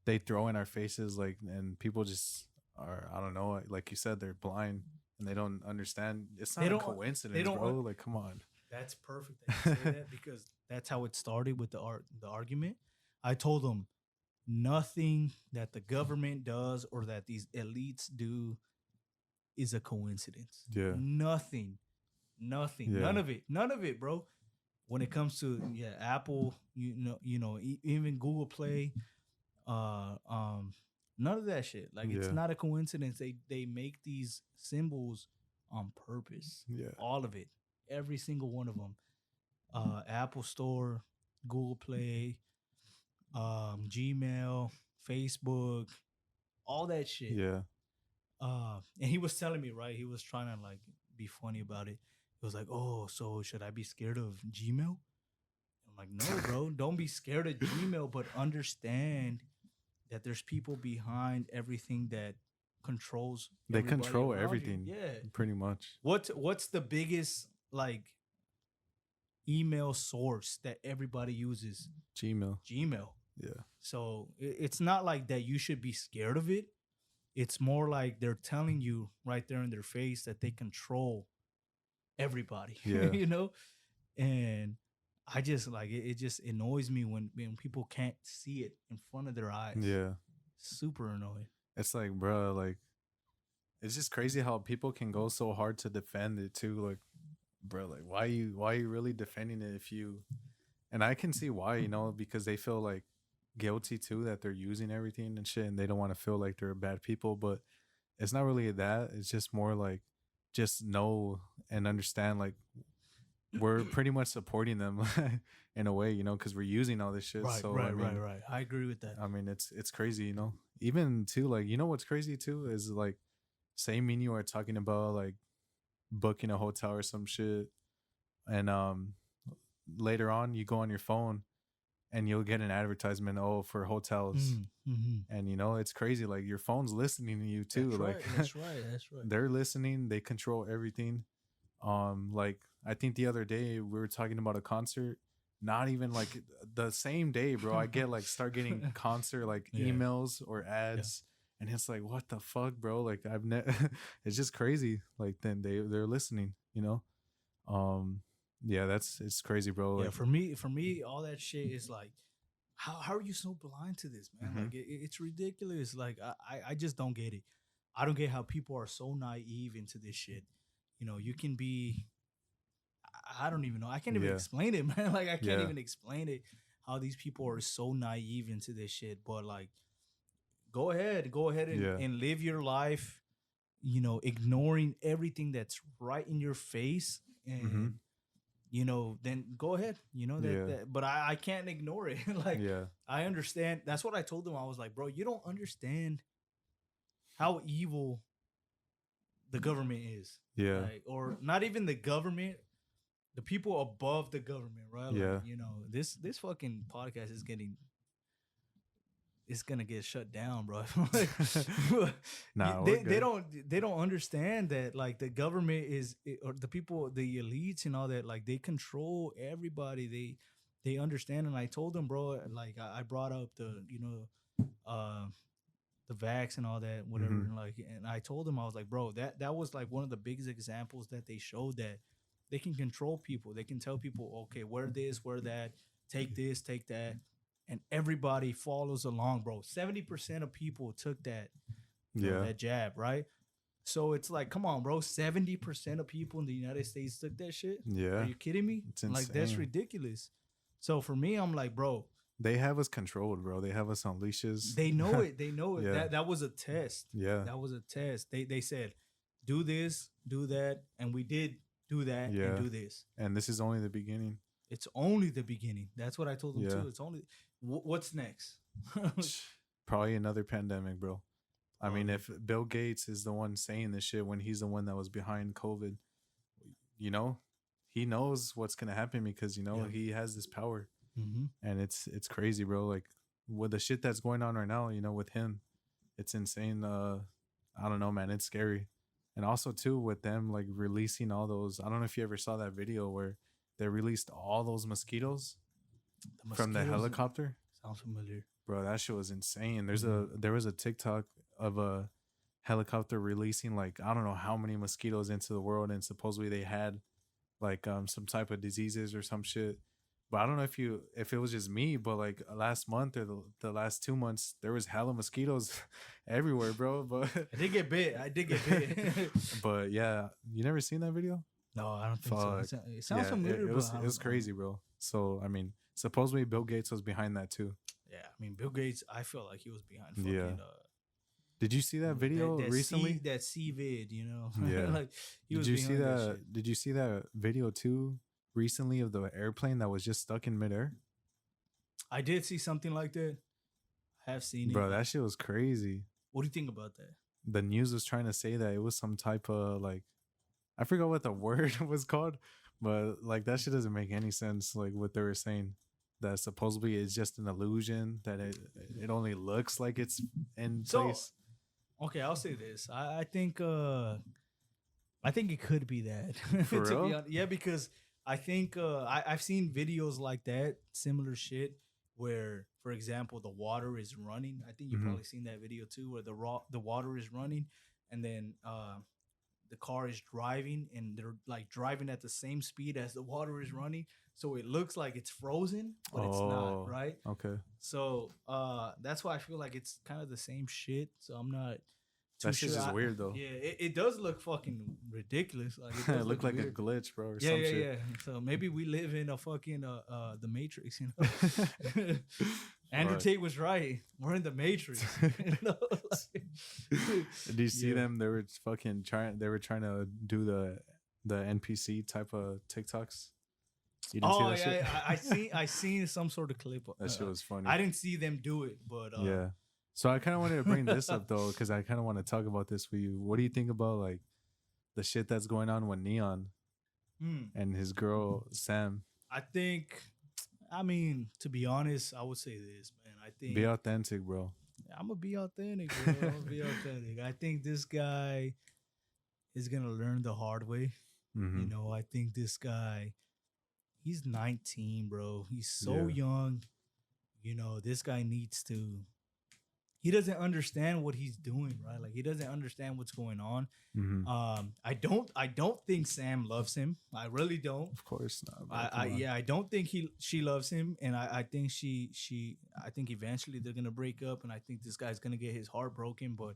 they throw in our faces, like, and people just are, I don't know, like you said, they're blind and they don't understand. It's not a coincidence, bro. Like, come on. That's perfect that you say that, because that's how it started with the argument. I told them nothing that the government does or that these elites do is a coincidence. Yeah. Nothing. Yeah. None of it, bro. When it comes to Apple, even Google Play, None of that shit. Like it's Yeah. not a coincidence. They make these symbols on purpose. Yeah. All of it, every single one of them. Apple Store, Google Play, Gmail, Facebook, all that shit. Yeah. And he was telling me, right? He was trying to like be funny about it. He was like, "Oh, so should I be scared of Gmail?" I'm like, "No, bro. Don't be scared of Gmail, but understand that there's people behind everything that controls They everybody control around you." everything Yeah. pretty much. What's the biggest like email source that everybody uses? Gmail. Gmail. Yeah. So it's not like that you should be scared of it. It's more like they're telling you right there in their face that they control everybody. Yeah. You know? And I just like it just annoys me when people can't see it in front of their eyes. Yeah. Super annoying. It's like, bro, like it's just crazy how people can go so hard to defend it too. Like, bro, like why are you really defending it if you, and I can see why, you know, because they feel like guilty too that they're using everything and shit and they don't want to feel like they're bad people, but it's not really that. It's just more like just know and understand like we're pretty much supporting them in a way, you know, because we're using all this shit. Right, So right, I mean, right. I agree with that. I mean, it's crazy, you know. Even too, like, you know what's crazy too is like, say me and you are talking about like booking a hotel or some shit, and later on you go on your phone and you'll get an advertisement, oh, for hotels, and you know it's crazy. Like your phone's listening to you too. That's like right. That's right. That's right. they're listening. They control everything. Like I think the other day we were talking about a concert. Not even like the same day, bro. I get like start getting concert like Yeah. emails or ads, and it's like, what the fuck, bro? Like it's just crazy. Like then they're listening, you know. Yeah, it's crazy, bro. Yeah, Like, for me, all that shit is like, how are you so blind to this, man? Mhm. Like it's ridiculous. Like I just don't get it. I don't get how people are so naive into this shit. You know, you can be. I don't even know. I can't even Yeah. explain it, man. Like I can't Yeah. even explain it. How these people are so naive into this shit. But like, go ahead and, Yeah. and live your life. You know, ignoring everything that's right in your face and. Mhm. You know, then go ahead. You know that, Yeah. but I can't ignore it. Like Yeah. I understand. That's what I told them. I was like, bro, you don't understand how evil the government is. Yeah. Like, or not even the government, the people above the government, right? Like, Yeah. you know, this fucking podcast is getting it's gonna get shut down, bro. Like, Nah, they, we're good. they don't understand that like the government is or the people, the elites and all that, like they control everybody. They understand. And I told them, bro, like I brought up the, you know, the vax and all that, whatever. Mhm. And like, and I told them, I was like, bro, that was like one of the biggest examples that they showed that they can control people. They can tell people, okay, wear this, wear that, take this, take that, and everybody follows along, bro. 70% of people took that, you know, Yeah. that jab, right? So it's like, come on, bro. 70% of people in the United States took that shit. Yeah. Are you kidding me? It's Like that's insane. ridiculous. So for me, I'm like, bro, They have us controlled, bro. They have us on leashes. they know it. They know it. Yeah. That was a test. Yeah. That was a test. They said, do this, do that, and we did do that Yeah. and do this. And this is only the beginning. It's only the beginning. That's what I told them Yeah. too. It's only what's next. Probably another pandemic, bro. I mean, Probably. if Bill Gates is the one saying this shit when he's the one that was behind COVID, you know, he knows what's gonna happen because, you know, Yeah. he has this power, Mm-hmm. and it's crazy, bro. Like with the shit that's going on right now, you know, with him, it's insane. I don't know, man. It's scary. And also too with them like releasing all those. I don't know if you ever saw that video where they released all those mosquitoes from the mosquitoes- helicopter. Sounds familiar. Bro, that shit was insane. There was a TikTok of a helicopter releasing like I don't know how many mosquitoes into the world, and supposedly they had like some type of diseases or some shit. But I don't know if it was just me, but like last month or the last 2 months, there was hella mosquitoes everywhere, bro. But I did get bit. but yeah, you never seen that video? No, I don't think so. Fuck. It sounds familiar. It was but I it was don't- crazy, bro. So I mean, supposedly Bill Gates was behind that too. Yeah, I mean, Bill Gates. I felt like he was behind fucking Yeah. Did you see that video recently? That C vid, you know, Yeah. like he Did was you see behind that that? shit. Did you see that video too recently of the airplane that was just stuck in midair? I did see something like that. I have seen it, Bro, but that shit was crazy. what do you think about that? The news was trying to say that it was some type of like, I forgot what the word was called, but like that shit doesn't make any sense. Like what they were saying, that supposedly it's just an illusion, that it only looks like it's in So place. okay, I'll say this. I think it could be that. For To be real? honest, yeah, because I think I've seen videos like that, similar shit, where, for example, the water is running. I think you've Hmm. probably seen that video too, where the water is running, and then the car is driving, and they're like driving at the same speed as the water is running, so it looks like it's frozen, but it's not, Oh, right? okay. So that's why I feel like it's kind of the same shit. So I'm not too That shit's sure. just weird though. Yeah, it does look fucking ridiculous. Like it does It look looked like a weird. glitch, bro, or Yeah, some yeah, shit. yeah. So maybe we live in a fucking the Matrix, you know. Andrew Fuck. Tate was right. We're in the Matrix. You know? Did you see Yeah. them? They were fucking trying. They were trying to do the NPC type of TikToks. You didn't see Oh that shit? yeah, I seen some sort of clip. That shit was funny. I didn't see them do it, but Yeah. So I kind of wanted to bring this up though, because I kind of want to talk about this with you. What do you think about like the shit that's going on with Neon and his girl Sam? I think, I mean, to be honest, I would say this, man. I think Be authentic, bro. I'm gonna be authentic, bro. I'm gonna be authentic. I think this guy is gonna learn the hard way. Mm-hmm. You know, I think this guy, he's 19, bro. He's so Yeah. young. You know, this guy needs to. He doesn't understand what he's doing, right? Like he doesn't understand what's going on. Mm-hmm. I don't think Sam loves him. I really don't. Of course not. Bro. Come on. Yeah, I don't think she loves him, and I think I think eventually they're gonna break up, and I think this guy's gonna get his heart broken. But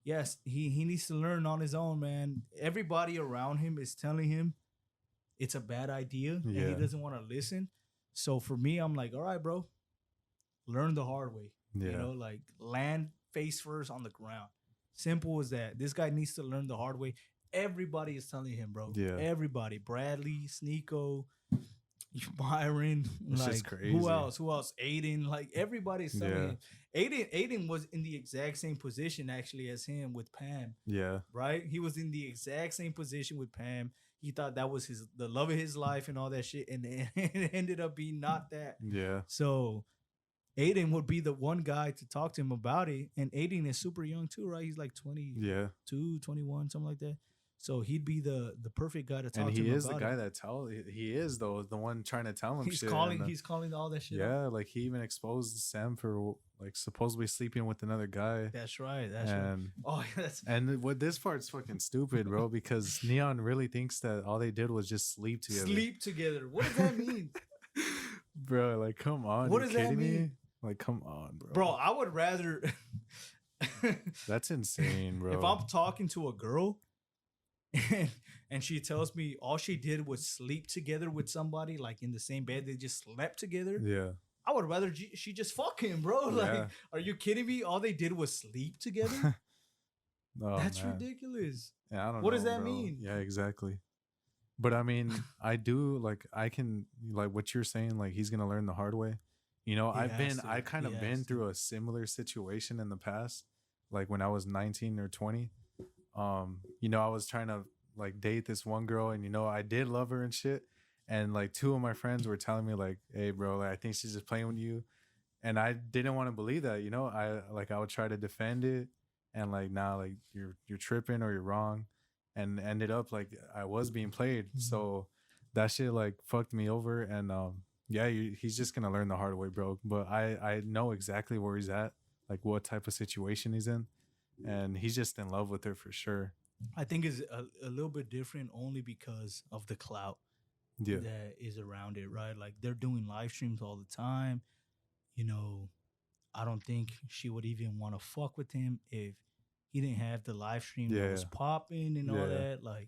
yes, he needs to learn on his own, man. Everybody around him is telling him it's a bad idea, and Yeah. he doesn't want to listen. So for me, I'm like, all right, bro, learn the hard way. Yeah. You know, like land face first on the ground. Simple as that. This guy needs to learn the hard way. Everybody is telling him, bro. Yeah. Everybody. Bradley, Sneeko, Byron. It's like just crazy. who else? Who else? Aiden. Like everybody's telling Yeah. him. Aiden was in the exact same position actually as him with Pam. Yeah. Right? He was in the exact same position with Pam. He thought that was the love of his life and all that shit, and it ended up being not that. Yeah. So Aiden would be the one guy to talk to him about it. And Aiden is super young too, right? He's like 22, Yeah. 21, something like that. So he'd be the perfect guy to talk And to him he is the about guy it. that he is though the one trying to tell him He's shit. calling and, he's calling all that shit out. yeah, like he even exposed Sam for like supposedly sleeping with another guy. That's right. That's right. And Oh, yeah, that's and what this part's fucking stupid, bro, because Neon really thinks that all they did was just sleep together. sleep together. What does that mean? Bro, like come on. What you does that kidding me? mean? Like come on, bro. Bro, I would rather That's insane, bro. if I'm talking to a girl and she tells me all she did was sleep together with somebody, like in the same bed, they just slept together. Yeah. I would rather she just fuck him, bro. Like, Yeah. are you kidding me? All they did was sleep together. Oh, That's man. ridiculous. Yeah, I don't know. What does that bro. mean? Yeah, exactly. But I mean, I do like I can like what you're saying, like he's gonna learn the hard way. You know, He has to. I kind He of has been to. through a similar situation in the past, like when I was 19 or 20. You know, I was trying to like date this one girl, and you know, I did love her and shit. And like two of my friends were telling me like, "Hey, bro, like I think she's just playing with you," and I didn't want to believe that. You know, I would try to defend it, and like nah, like you're tripping or you're wrong, and ended up like I was being played. Mhm. So that shit like fucked me over, and yeah, he's just gonna learn the hard way, bro. But I know exactly where he's at, like what type of situation he's in, and he's just in love with her for sure. I think is a little bit different only because of the clout Yeah, that is around it, right? Like they're doing live streams all the time. You know, I don't think she would even want to fuck with him if he didn't have the live stream that was Yeah. popping and all Yeah. that. Like,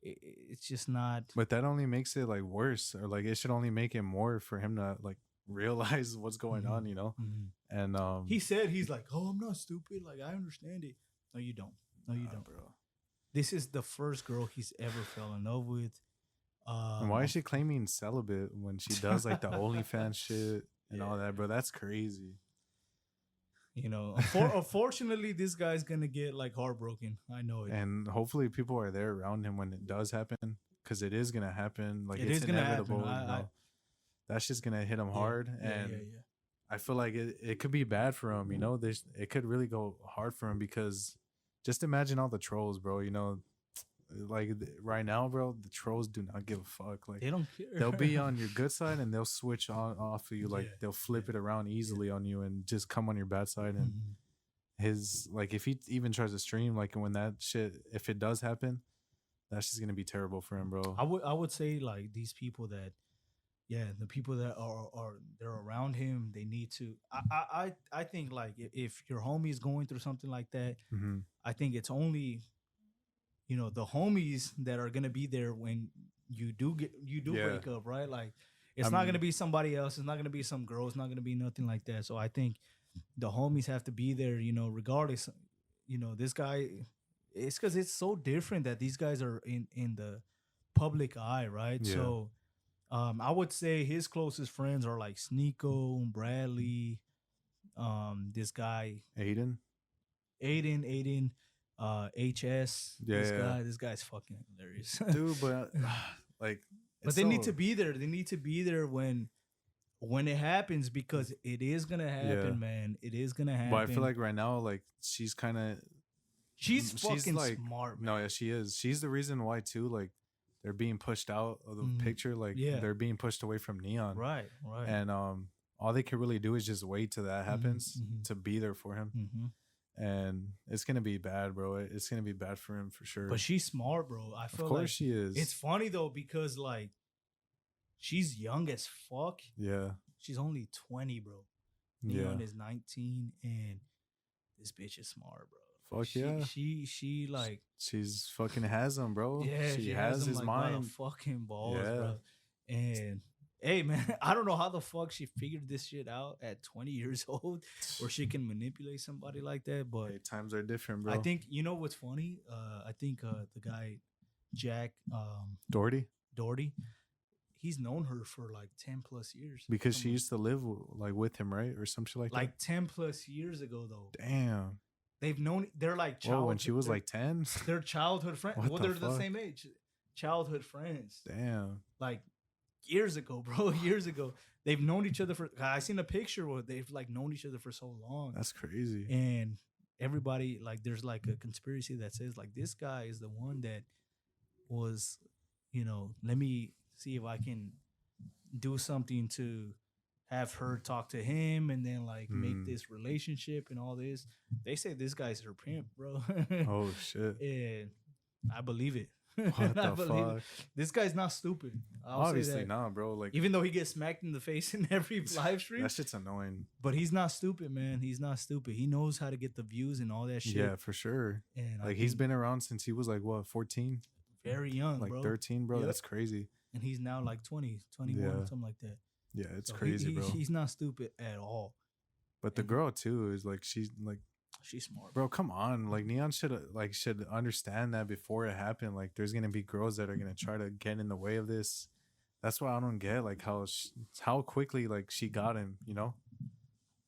it's just not. but that only makes it like worse, or like it should only make it more for him to like realize what's going on, you know. And He said he's like, oh, I'm not stupid. Like I understand it. No, you don't. No, you don't, bro. This is the first girl he's ever fell in love with. And why is she claiming celibate when she does like the OnlyFans shit and all that, bro? That's crazy. You know, unfortunately, this guy's gonna get like heartbroken. I know it. And hopefully, people are there around him when it does happen, because it is gonna happen. Like It it's is gonna inevitable. happen. You know? That's just gonna hit him hard, and I feel like it could be bad for him. You know, it could really go hard for him, because just imagine all the trolls, bro. You know, like right now, bro, the trolls do not give a fuck. Like They don't care. they'll be on your good side and they'll switch on off of you. Like they'll flip it around easily on you and just come on your bad side. And his, like, if he even tries to stream, like when that shit, if it does happen, that's just gonna be terrible for him, bro. I would say like these people that, the people that are they're around him, they need to. I think like if your homie is going through something like that, I think it's only, you know, the homies that are gonna be there when you do break up, right? Like it's not gonna be somebody else. It's not gonna be some girl. It's not gonna be nothing like that. So I think the homies have to be there, you know, regardless. You know, this guy, it's because it's so different that these guys are in the public eye, right? Yeah. So I would say his closest friends are like Sneeko, Bradley, this guy Aiden, HS. This guy's fucking hilarious, dude. But like, but they need to be there. They need to be there when it happens, because it is gonna happen, man. It is gonna happen. But I feel like right now, like she's fucking like, smart, man. No, yeah, she is. She's the reason why too. Like they're being pushed out of the picture. Like they're being pushed away from Neon. Right. And all they can really do is just wait till that happens to be there for him. And it's gonna be bad, bro. It's gonna be bad for him for sure. But she's smart, bro. I feel of course like she is. It's funny though, because like she's young as fuck. Yeah. She's only 20, bro. Neon is 19, and this bitch is smart, bro. Fuck She like, she's fucking has him, bro. Yeah, she has his like, mind. Fucking balls, bro. And hey, man, I don't know how the fuck she figured this shit out at 20 years old, or she can manipulate somebody like that. But hey, times are different, bro. I think, you know what's funny? I think the guy Jack Doherty, he's known her for like 10 plus years, because she used to live like with him, right, or some shit like that. Like 10 plus years ago, though. Damn. They've known. They're like childhood. When she was like 10. They're childhood friends. Well, they're the same age. Childhood friends. Damn. Like years ago, bro. Years ago. They've known each other for. I seen a picture where they've like known each other for so long. That's crazy. And everybody, like, there's like a conspiracy that says like this guy is the one that was, you know, let me see if I can do something to have her talk to him and then like make this relationship and all this. They say this guy's her pimp, bro. Oh shit. And I believe it. What the fuck? This guy's not stupid. Obviously not, bro. Like, even though he gets smacked in the face in every live stream, that shit's annoying. But he's not stupid, man. He's not stupid. He knows how to get the views and all that shit. Yeah, for sure. And like, he's been around since he was like what, 14? Very young, like bro. 13, bro. Yep. That's crazy. And he's now like 20, 21, something like that. Yeah, it's crazy, bro. He's not stupid at all. But the girl too is like, she's smart, bro. Come on, like Neon should understand that before it happened. Like, there's gonna be girls that are gonna try to get in the way of this. That's why I don't get like how quickly like she got him. You know,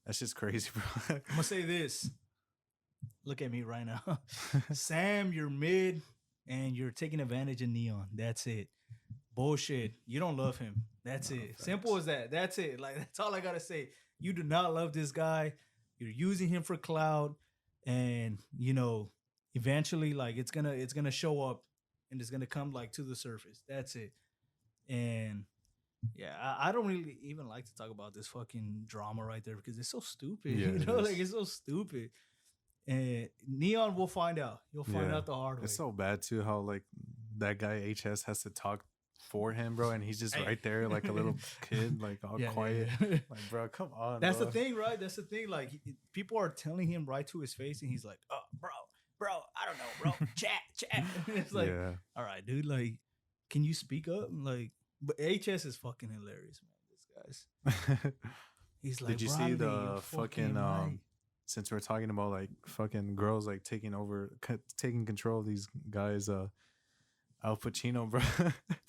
that's just crazy, bro. I'm gonna say this. Look at me right now, Sam. You're mid, and you're taking advantage of Neon. That's it. Bullshit. You don't love him. That's it. Facts. Simple as that. That's it. Like, that's all I gotta say. You do not love this guy. You're using him for clout, and you know, eventually, like, it's gonna show up, and it's gonna come like to the surface. That's it. And yeah, I don't really even like to talk about this fucking drama right there, because it's so stupid. Yeah, you know, like, it's so stupid. And Neon will find out. You'll find out the hard way. It's so bad too how like that guy HS has to talk for him, bro, and he's just right there like a little kid, like all quiet. Like, bro, come on. That's the thing, right? That's the thing. Like, people are telling him right to his face, and he's like, "Oh, bro, I don't know, bro. Chat." It's like, all right, dude. Like, can you speak up? Like, but HS is fucking hilarious, man. This guys. He's like, Did you see Bradley, you're the fucking fucking right. since we're talking about like fucking girls like taking over, taking control of these guys, Al Pacino, bro.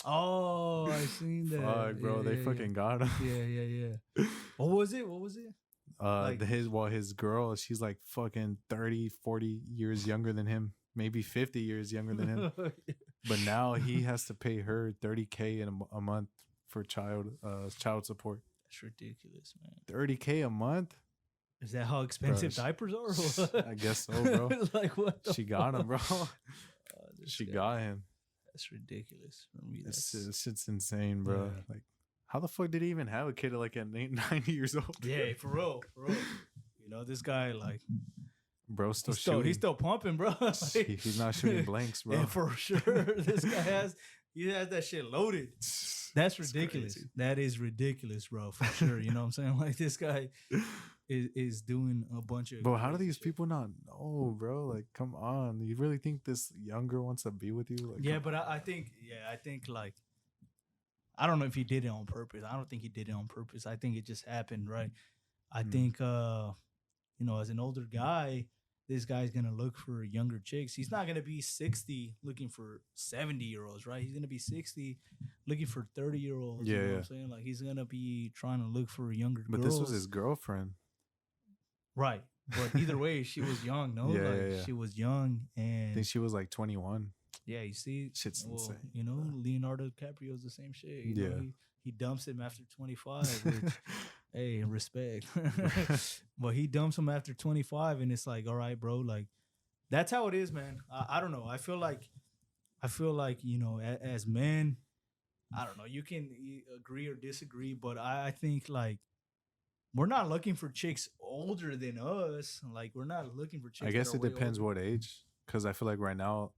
Oh, I seen that. Fuck, bro, Yeah, they yeah, yeah. fucking got him. Yeah, yeah, yeah. What was it? What was it? Like, His girl, she's like fucking 30, 40 years younger than him, maybe 50 years younger than him. But now he has to pay her 30K in a month for child support. That's ridiculous, man. 30K a month? Is that how expensive Bro, diapers are? Or what? I guess so, bro. Like what? She got him, bro. She Guy. got him. That's ridiculous for me. It's shit's insane, bro. Yeah. Like, how the fuck did he even have a kid at like at 90 years old? Yeah, for real, for real. You know, this guy like, bro, still he's shooting. still pumping, bro. He's not shooting blanks, bro. And for sure, this guy has that shit loaded. That's ridiculous. Crazy. That is ridiculous, bro. For sure. You know what I'm saying? Like this guy is doing a bunch of. Bro, how do these shit. people not know, bro? Like, come on. You really think this younger wants to be with you? Like, Yeah, but I think like, I don't know if he did it on purpose. I don't think he did it on purpose. I think it just happened, right? I think you know, as an older guy, this guy's gonna look for younger chicks. He's not gonna be 60 looking for 70-year-olds, right? He's gonna be 60 looking for 30-year-olds. Yeah, You know what yeah. I'm saying? Like he's gonna be trying to look for younger But girls. this was his girlfriend. Right. But either way, she was young, no? Yeah, like yeah. she was young I and think she was like 21. yeah, you see, Shit's insane. you know, Leonardo DiCaprio's the same shit. You know, Yeah. he dumps him after 25, which, hey, respect. But he dumps him after 25, and it's like, all right, bro, like that's how it is, man. I don't know. I feel like, you know, as men, I don't know. You can agree or disagree, but I think like we're not looking for chicks older than us. Like we're not looking for chicks. I guess that it are way depends older. what age. Because I feel like right now,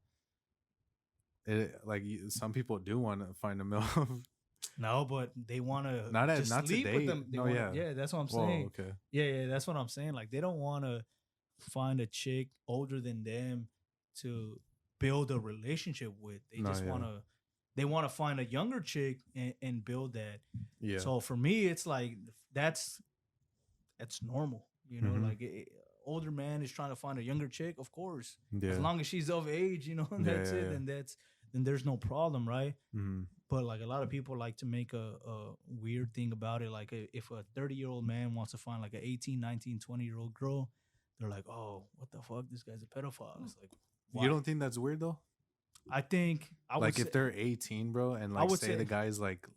some people do want to find a MILF. No, but they want to Not sleep today. with them. They No, wanna, yeah. that's what I'm Whoa, saying. okay. Yeah, that's what I'm saying. Like they don't want to find a chick older than them to build a relationship with. They No, just yeah. want to find a younger chick and build that. Yeah. So for me, it's like that's normal. You know, Mhm. like older man is trying to find a younger chick. Of course, Yeah. as long as she's of age, you know, and Yeah, that's yeah, it. yeah. Then there's no problem, right? Mhm. But like a lot of people like to make a weird thing about it. Like if a 30-year-old man wants to find like an 18, 19, 20-year-old girl, they're like, oh, what the fuck? This guy's a pedophile. It's like, why? You don't think that's weird though? I think I would Like if say, they're 18, bro, and I like would say say- the guy's like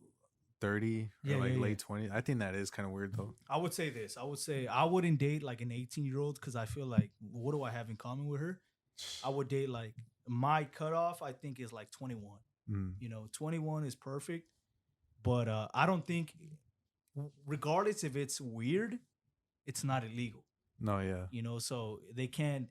30 Yeah, or like yeah, late yeah. 20s. I think that is kind of weird though. I would say this. I would say I wouldn't date like an 18-year-old because I feel like what do I have in common with her? I would date like my cutoff. I think is like 21. Mm. You know, 21 is perfect, but I don't think, regardless if it's weird, it's not illegal. No, yeah. You know, so they can't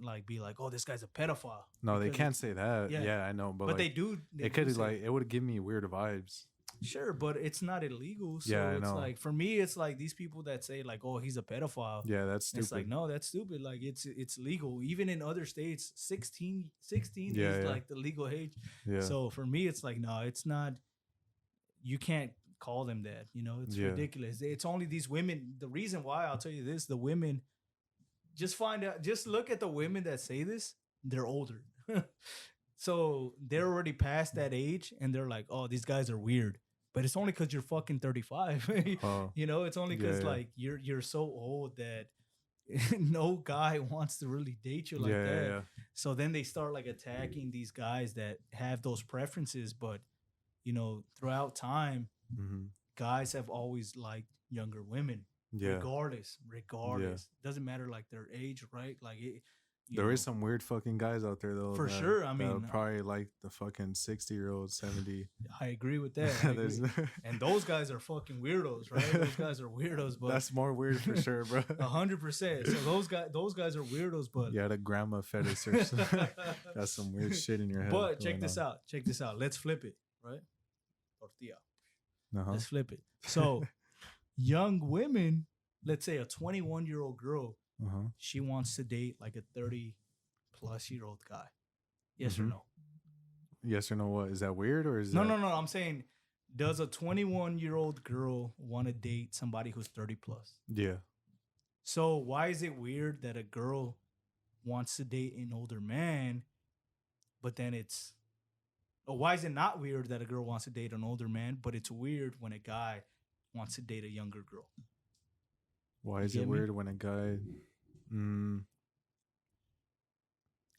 like be like, oh, this guy's a pedophile. No, they because can't say that. yeah. Yeah, I know, but But like, they do. it could like it would give me weird vibes. sure, but it's not illegal. So Yeah, I it's know. like for me, it's like these people that say like, oh, he's a pedophile. Yeah, that's stupid. It's like, no, that's stupid. Like it's legal. Even in other states, 16 Yeah, is yeah. like the legal age. Yeah. So for me, it's like, no, it's not. You can't call them that. You know, it's Yeah. ridiculous. It's only these women. The reason why, I'll tell you this: the women. Just look at the women that say this. They're older, so they're already past that age, and they're like, "Oh, these guys are weird." But it's only because you're fucking 35. Oh, You know, it's only Yeah, because yeah. like you're so old that no guy wants to really date you like yeah, that. yeah, yeah. So then they start like attacking these guys that have those preferences. But you know, throughout time, Mm-hmm. guys have always liked younger women, Yeah. regardless. Doesn't matter like their age, right? Like it. There is some weird fucking guys out there though. For that- sure, I that mean, would probably like the fucking 60-year-old, 70. I agree with that. I There's- agree. And those guys are fucking weirdos, right? Those guys are weirdos, but That's more weird for sure, bro. 100%. So those guys are weirdos, but You had a grandma fetish or something. That's some weird shit in your head. But check this out. Check this out. Let's flip it, right? Tortilla. Uh-huh. Let's flip it. So, young women, let's say a 21-year-old girl, Uh-huh. she wants to date like a 30-plus-year-old guy. Yes or Mhm. no? Yes or no? What is that weird or is No, that... no. I'm saying Does a 21-year-old girl want to date somebody who's 30 plus? Yeah. So why is it weird that a girl wants to date an older man, but then it's or why is it not weird that a girl wants to date an older man, but it's weird when a guy wants to date a younger girl? Why You is it get me? weird when a guy? Mm,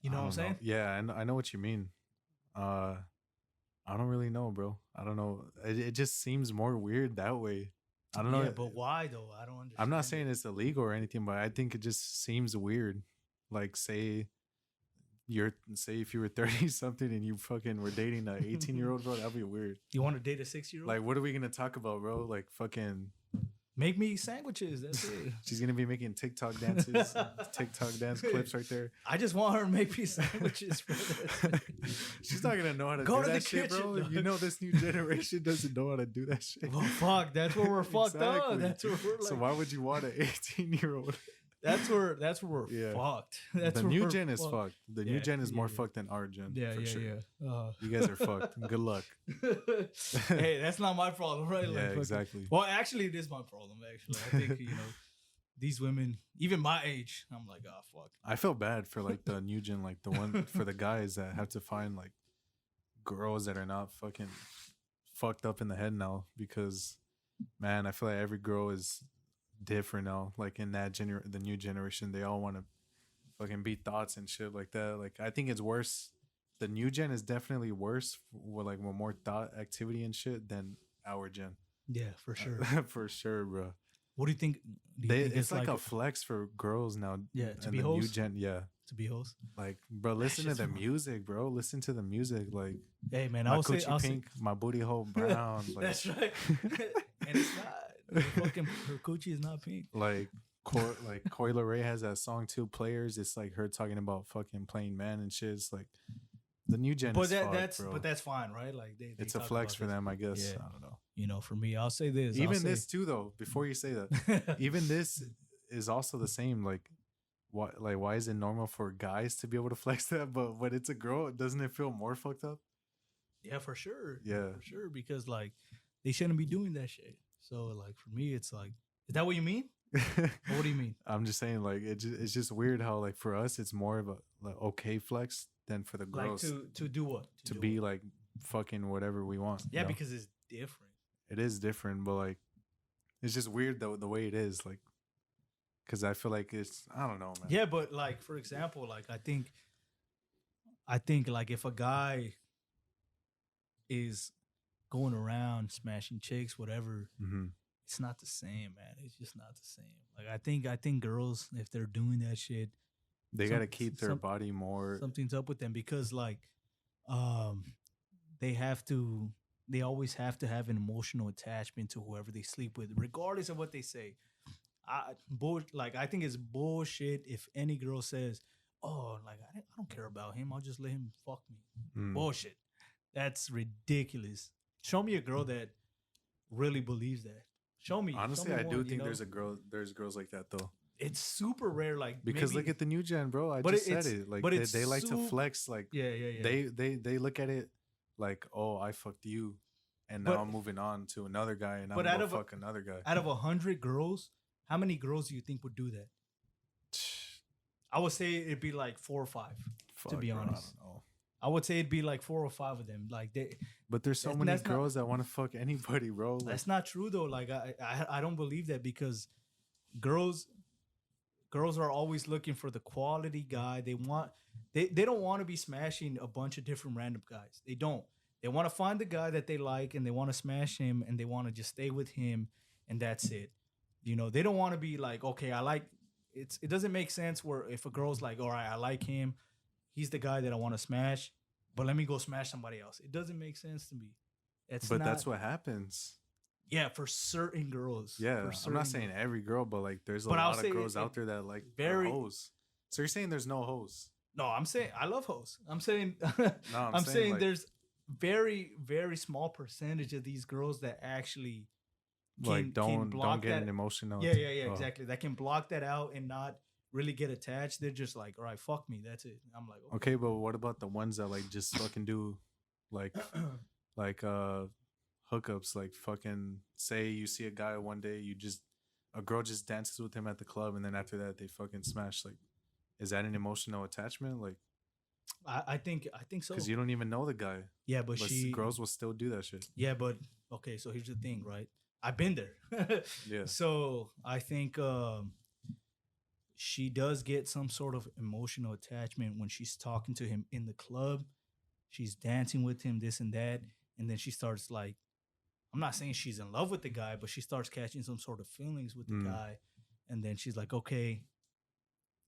You I know what I'm don't know. saying? Yeah, I know what you mean. Uh, I don't really know, bro. I don't know. It just seems more weird that way. I don't Yeah, know. but why though? I don't I'm not understand it. saying it's illegal or anything, but I think it just seems weird. Like, say if you were 30 something and you fucking were dating an 18-year-old, bro, that'd be weird. You want to date a 6-year-old? Like, what are we gonna talk about, bro? Like, fucking, Make me sandwiches. That's it. she's gonna be making TikTok dances, TikTok dance clips right there. I just want her to make me sandwiches. Bro. That's it. She's not gonna know how to Go do to that the shit, bro. kitchen, dog. You know this new generation doesn't know how to do that shit. Well, fuck. That's where we're fucked up. Exactly. That's where we're like. So why would you want an 18-year-old? That's where we're Yeah. fucked. That's The where new we're gen is fucked. The new Yeah, gen is yeah, more yeah. fucked than our gen. Yeah, for yeah, sure. yeah. You guys are fucked. Good luck. Hey, that's not my problem, right? Yeah, fucking- exactly. Well, actually, it is my problem. Actually, I think these women, even my age, I'm like, oh fuck. I feel bad for like the new gen, like the one for the guys that have to find like girls that are not fucking fucked up in the head now, because man, I feel like every girl is different now. Like in that the new generation, they all want to fucking beat thoughts and shit like that. Like I think it's worse. The new gen is definitely worse with like with more thought activity and shit than our gen. Yeah, for sure. For sure, bro. What do you think? Do you They, think it's like a flex for girls now. Yeah, to and be the new hoes? gen. Yeah, to be host? like bro, listen to just the fun. music, bro. Listen to the music. Like Hey man, my I'll say, coochie pink, my booty hole brown. Like, that's right. And it's not. Fucking her coochie is not pink. like like Coyle Ray has that song Two Players. It's like her talking about fucking playing man and shit. It's like the new gen But is fucked, that's bro. but that's fine, right? Like they It's a talk flex about for this. them, I guess. Yeah. I don't know. For me, I'll say this. Even this too, though. Before you say that, even this is also the same. Like, why is it normal for guys to be able to flex that, but when it's a girl, doesn't it feel more fucked up? Yeah, for sure. Yeah. For sure. Because like they shouldn't be doing that shit. So like for me, it's like, is that what you mean? Or what do you mean? I'm just saying, like, it's just weird how like for us, it's more of a like, okay flex than for the Like girls to do what? to do be what? like fucking whatever we want. Yeah, you know? because it's different. It is different, but like it's just weird though the way it is, like, because I feel like I don't know, man. Yeah, but like for example, like I think like if a guy is going around smashing chicks, whatever, Mm-hmm. it's not the same, man. It's just not the same. Like I think girls, if they're doing that shit, They Some- got to keep their some- body more. something's up with them because like they have to they always have to have an emotional attachment to whoever they sleep with, regardless of what they say. I think it's bullshit if any girl says, "Oh, like I don't care about him. I'll just let him fuck me." Mm. Bullshit. That's ridiculous. Show me a girl that really believes that. Show me. Honestly, show me I do one, think there's girls like that though. It's super rare. Like Because maybe, look at the new gen, bro. I But just it's- said it. Like but it's they like to sup- flex. Like yeah. they look at it like, oh, I fucked you, and now But- I'm moving on to another guy, and I'm but gonna out go of a- fuck another guy. Out of 100 girls, how many girls do you think would do that? I would say it'd be like 4 or 5. Fuck, be bro, honest. I don't know. I would say it'd be like 4 or 5 of them. Like But there's so That's- many that's not- girls that want to fuck anybody, bro. Like, that's not true though. Like I don't believe that because girls are always looking for the quality guy. They don't want to be smashing a bunch of different random guys. They don't. They want to find the guy that they like and they want to smash him and they want to just stay with him and that's it. They don't want to be like, okay, it doesn't make sense where if a girl's like, all right, I like him, he's the guy that I want to smash, but let me go smash somebody else. It doesn't make sense to me. but that's what happens. Yeah, for certain girls. Yeah, for I'm certain not saying every girl, but like there's a But I'll lot say of girls it- out there that like very- hoes. So you're saying there's no hoes? No, I'm saying I love hoes. I'm saying No, I'm saying like, there's very very small percentage of these girls that actually can don't block get that. an emotional. Yeah, Oh. exactly. That can block that out and not really get attached. They're just like, all right, fuck me, that's it. I'm like, Okay, but what about the ones that like just fucking do like hookups, like fucking say you see a guy one day, a girl just dances with him at the club, and then after that they fucking smash. Like, is that an emotional attachment? Like, I think so. because you don't even know the guy, Yeah, but but girls will still do that shit. yeah, but okay. So here's the thing, right? I've been there. Yeah. So I think she does get some sort of emotional attachment when she's talking to him in the club. She's dancing with him, this and that, and then she starts like, I'm not saying she's in love with the guy, but she starts catching some sort of feelings with the Mm. guy, and then she's like, okay,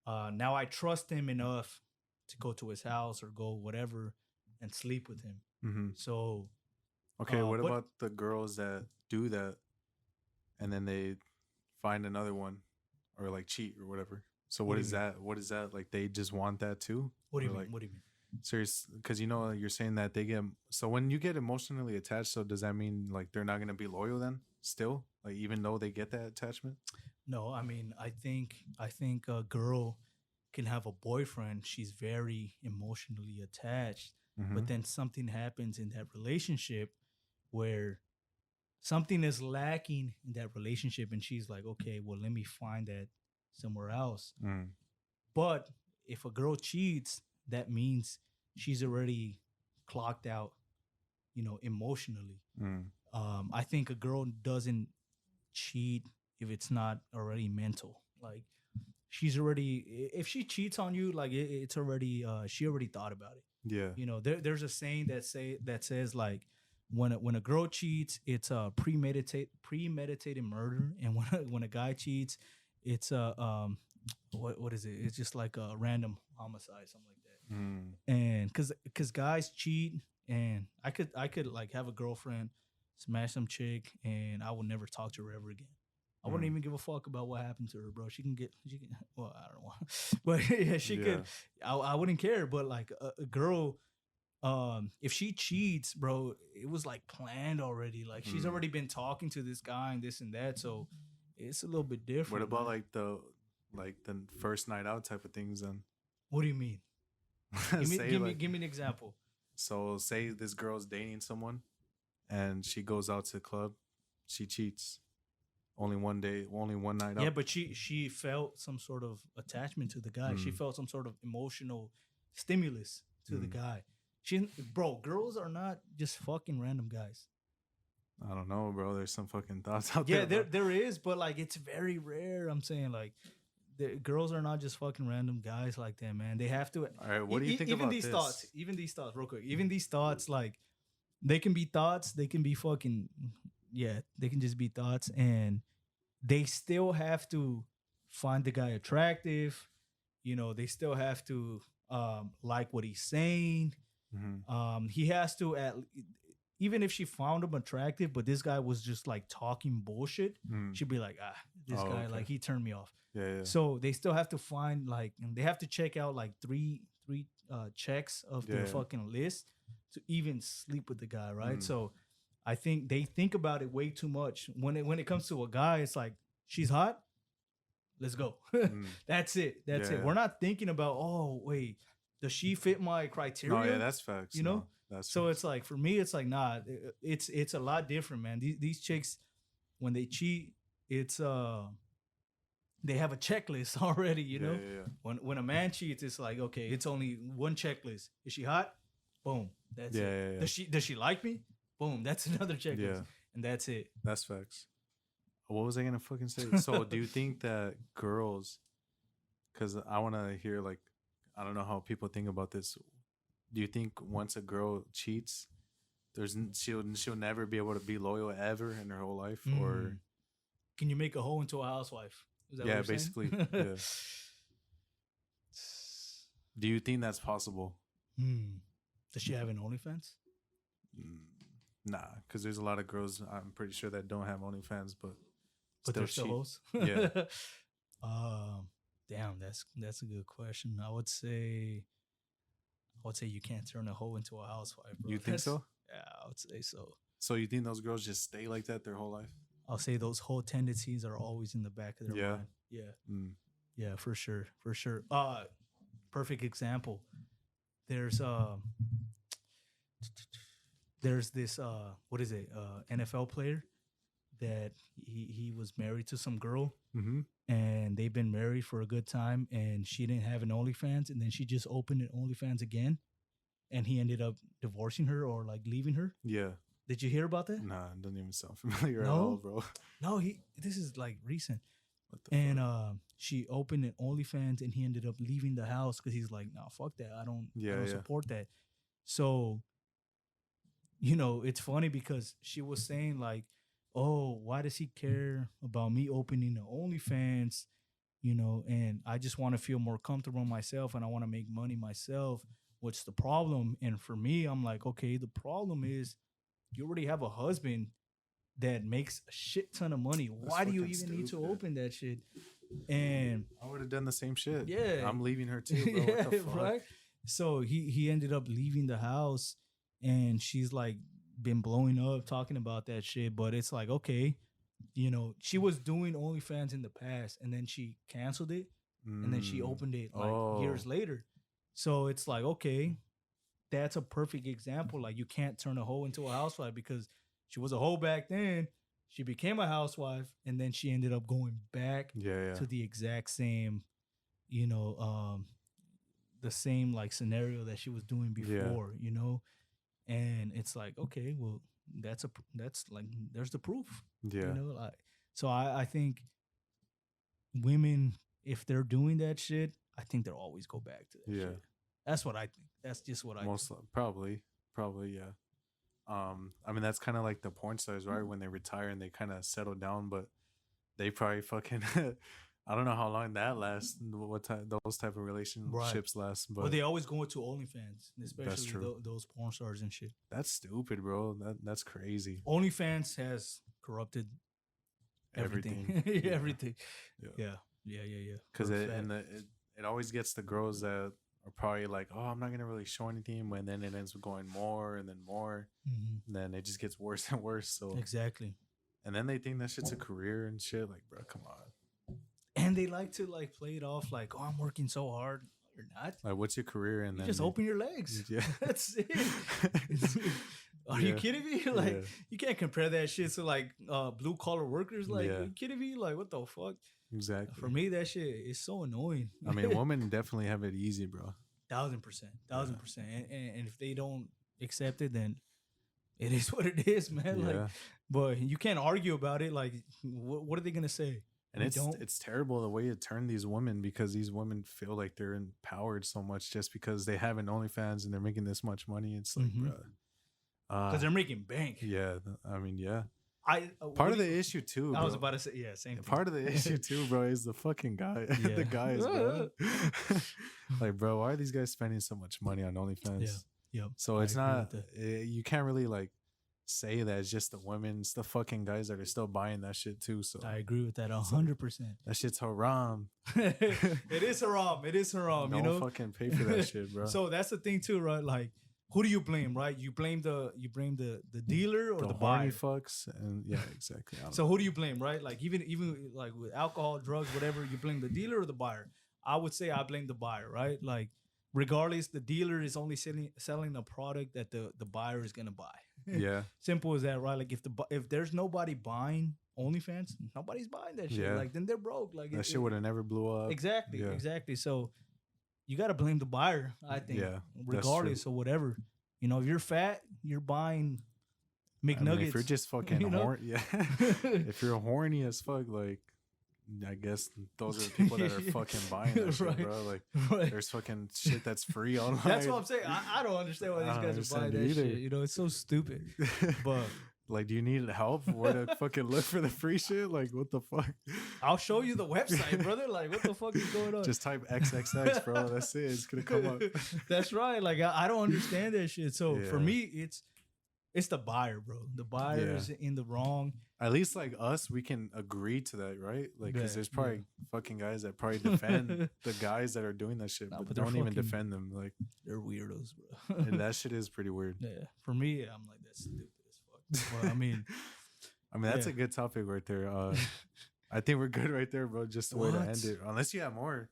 now I trust him enough to go to his house or go whatever and sleep with him. Mm-hmm. So Okay, what but about the girls that do that and then they find another one or like cheat or whatever? So What what do is you mean? that? What is that? Like they just want that too? What do you Or mean? like What do you mean? serious? Because you're saying that they get. So when you get emotionally attached, so does that mean like they're not gonna be loyal then? Still, like even though they get that attachment? No, I mean, I think a girl can have a boyfriend. She's very emotionally attached, Mm-hmm. but then something happens in that relationship where something is lacking in that relationship, and she's like, okay, well, let me find that somewhere else. Mm. But if a girl cheats, that means she's already clocked out, emotionally. Mm. I think a girl doesn't cheat if it's not already mental. Like she's already, if she cheats on you, like it's already, she already thought about it. Yeah. There's a saying that says like when a girl cheats, it's a premeditated murder, and when a guy cheats, it's a what is it? It's just like a random homicide, something like that. Mm. And because guys cheat, and I could like have a girlfriend, smash some chick, and I will never talk to her ever again. I wouldn't Mm. even give a fuck about what happened to her, bro. She can well, I don't know, but yeah, she Yeah. could. I wouldn't care, but like a girl, if she cheats, bro, it was like planned already. Like she's Mm. already been talking to this guy and this and that, so it's a little bit different. What about man. like the first night out type of things then? What do you mean? Give me Say give me like give me an example. so say this girl's dating someone and she goes out to the club, she cheats. Only one day, only one night Yeah, out. but she felt some sort of attachment to the guy. She Mm. felt some sort of emotional stimulus to the Mm. guy. Bro, girls are not just fucking random guys. I don't know, bro. There's some fucking thoughts out Yeah, there, there is, but like it's very rare. I'm saying like the girls are not just fucking random guys like that, man. They have to. All right, what do you think Even about these this? thoughts, real quick. Even these thoughts, like they can be thoughts. They can be fucking. Yeah, they can just be thoughts, and they still have to find the guy attractive. They still have to like what he's saying. Mm-hmm. He has to even if she found him attractive, but this guy was just like talking bullshit, Mm. she'd be like, this Oh, guy, okay. like he turned me off. Yeah, yeah. So they still have to find like, and they have to check out like three checks of Yeah, their yeah. fucking list to even sleep with the guy, right? Mm. So I think they think about it way too much. When it comes to a guy, it's like she's hot, let's go. Mm. That's it. That's Yeah, it. yeah. We're not thinking about, oh wait, does she fit my criteria? No, yeah, that's facts. You know? No, that's So facts. it's like for me, it's like nah. It's a lot different, man. These chicks, when they cheat, it's they have a checklist already. Yeah, yeah, yeah. When a man cheats, it's like okay, it's only one checklist. Is she hot? Boom, that's Yeah, it. yeah, yeah. Does she like me? Boom, that's another checklist, Yeah. and that's it. That's facts. What was I gonna fucking say? So, do you think that girls? Because I want to hear like, I don't know how people think about this. Do you think once a girl cheats, she'll never be able to be loyal ever in her whole life, or Mm. Can you make a hoe into a housewife? Is that yeah, what you're saying? basically, yeah. Do you think that's possible? Does she have an OnlyFans? Mm, Nah, because there's a lot of girls I'm pretty sure that don't have OnlyFans, but But still they're still cheat. hoes? Yeah. Damn, that's a good question. I would say you can't turn a hoe into a housewife, bro. You think so? Yeah, I would say so. So you think those girls just stay like that their whole life? I'll say those whole tendencies are always in the back of their Yeah. mind. Yeah. Mm. Yeah, for sure. For sure. Perfect example. There's there's this what is it NFL player that he was married to some girl, Mm-hmm. and they've been married for a good time, and she didn't have an OnlyFans, and then she just opened an OnlyFans again, and he ended up divorcing her or like leaving her. Yeah. Did you hear about that? Nah, it doesn't even sound familiar at No? all, bro. No, he this is like recent. What the And fuck? she opened an OnlyFans, and he ended up leaving the house because he's like, "No, fuck that. I Yeah, don't yeah. support that." So it's funny because she was saying like, "Oh, why does he care about me opening an OnlyFans?" And I just want to feel more comfortable myself, and I want to make money myself. What's the problem? And for me, I'm like, okay, the problem is you already have a husband that makes a shit ton of money. Why do you fucking even need to stupid. open that shit? And I would have done the same shit. yeah, I'm leaving her too, bro. What the fuck? right. So he ended up leaving the house, and she's like been blowing up talking about that shit. But it's like, okay, she was doing OnlyFans in the past, and then she canceled it, and then she Mm. opened it like years later. So it's like, okay, that's a perfect example. Like, you can't turn a hoe into a housewife because she was a hoe back then. She became a housewife, and then she ended up going back Yeah, yeah. to the exact same, the same like scenario that she was doing before, and it's like, okay, well, that's like, there's the proof, Yeah. like, so I think women, if they're doing that shit, I think they'll always go back to that Yeah. shit. That's what I think. That's just what I Most think. probably, yeah. I mean that's kind of like the porn stars, right? When they retire and they kind of settle down, but they probably fucking I don't know how long that lasts, what time those type of relationships last, but Well, they always go into OnlyFans, especially true. those porn stars and shit. that's stupid, bro. That's crazy. OnlyFans has corrupted everything. Everything. Yeah. Yeah. Because For a it fact. it always gets the girls that are probably like, oh, I'm not gonna really show anything, but then it ends up going more and then more, Mhm. and then it just gets worse and worse. So Exactly. and then they think that shit's a career and shit. Like, bro, come on. And they like to like play it off like, oh, I'm working so hard. You're not. Like, what's your career? And You then just open your legs. Yeah. That's it. Are you Yeah. kidding me? Like, Yeah. you can't compare that shit to like blue collar workers. Like, Yeah. are you kidding me? Like, what the fuck? Exactly. For me, that shit is so annoying. I mean, women definitely have it easy, bro. 1000%. And if they don't accept it, then it is what it is, man. Yeah. Like, but you can't argue about it. Like, what are they gonna say? And it's terrible the way it turned these women, because these women feel like they're empowered so much just because they have an OnlyFans and they're making this much money. It's like, Mhm. bro. Because they're making bank. Yeah. I mean, yeah. What Part of do the you- issue too, I was bro. about to say, yeah, same thing. Part of the issue too, bro, is the fucking guy. Yeah. The guys, bro. Like, bro, why are these guys spending so much money on OnlyFans? Yep. So I it's agree not, with you can't really like say that it's just the women, it's the fucking guys that are still buying that shit too. So I agree with that 100%. that shit's haram. It is haram. It is haram. Don't fucking pay for that shit, bro. So that's the thing too, right? Like, who do you blame, right? You blame the dealer or the buyer. horny fucks, and yeah, exactly. I don't So who do you blame, right? Like, even like with alcohol, drugs, whatever, you blame the dealer or the buyer. I would say I blame the buyer, right? Like, regardless, the dealer is only selling a product that the buyer is gonna buy. Yeah. Simple as that, right? Like, if there's nobody buying OnlyFans, nobody's buying that shit. Yeah. Like, then they're broke. Like, that shit would have never blew up. Exactly, Yeah. exactly. So you got to blame the buyer, I think. Yeah, that's regardless of whatever. If you're fat, you're buying McNuggets. I mean, if you're just fucking horny, yeah. If you're horny as fuck, like, I guess those are the people that are fucking buying that shit, Right. bro. Like, Right. there's fucking shit that's free online. That's what I'm saying. I don't understand why I don't these guys are buying understand that either. shit. It's so stupid. But like, do you need help where to fucking look for the free shit? Like, what the fuck? I'll show you the website, brother. Like, what the fuck is going on? Just type XXX, bro. That's it. It's gonna come up. That's right. Like, I don't understand that shit. So for Yeah. me, it's the buyer, bro. The buyer Yeah. is in the wrong. At least like us, we can agree to that, right? Like, because Yeah, there's probably fucking guys that probably defend the guys that are doing that shit, Nah, but but they're don't even fucking- defend them. Like, They're weirdos, bro. and that shit is pretty weird. Yeah. For me, I'm like, that's stupid as fuck. Well, I mean, that's yeah. a good topic right there. I think we're good right there, bro. Just the way to What? end it. Unless you have more,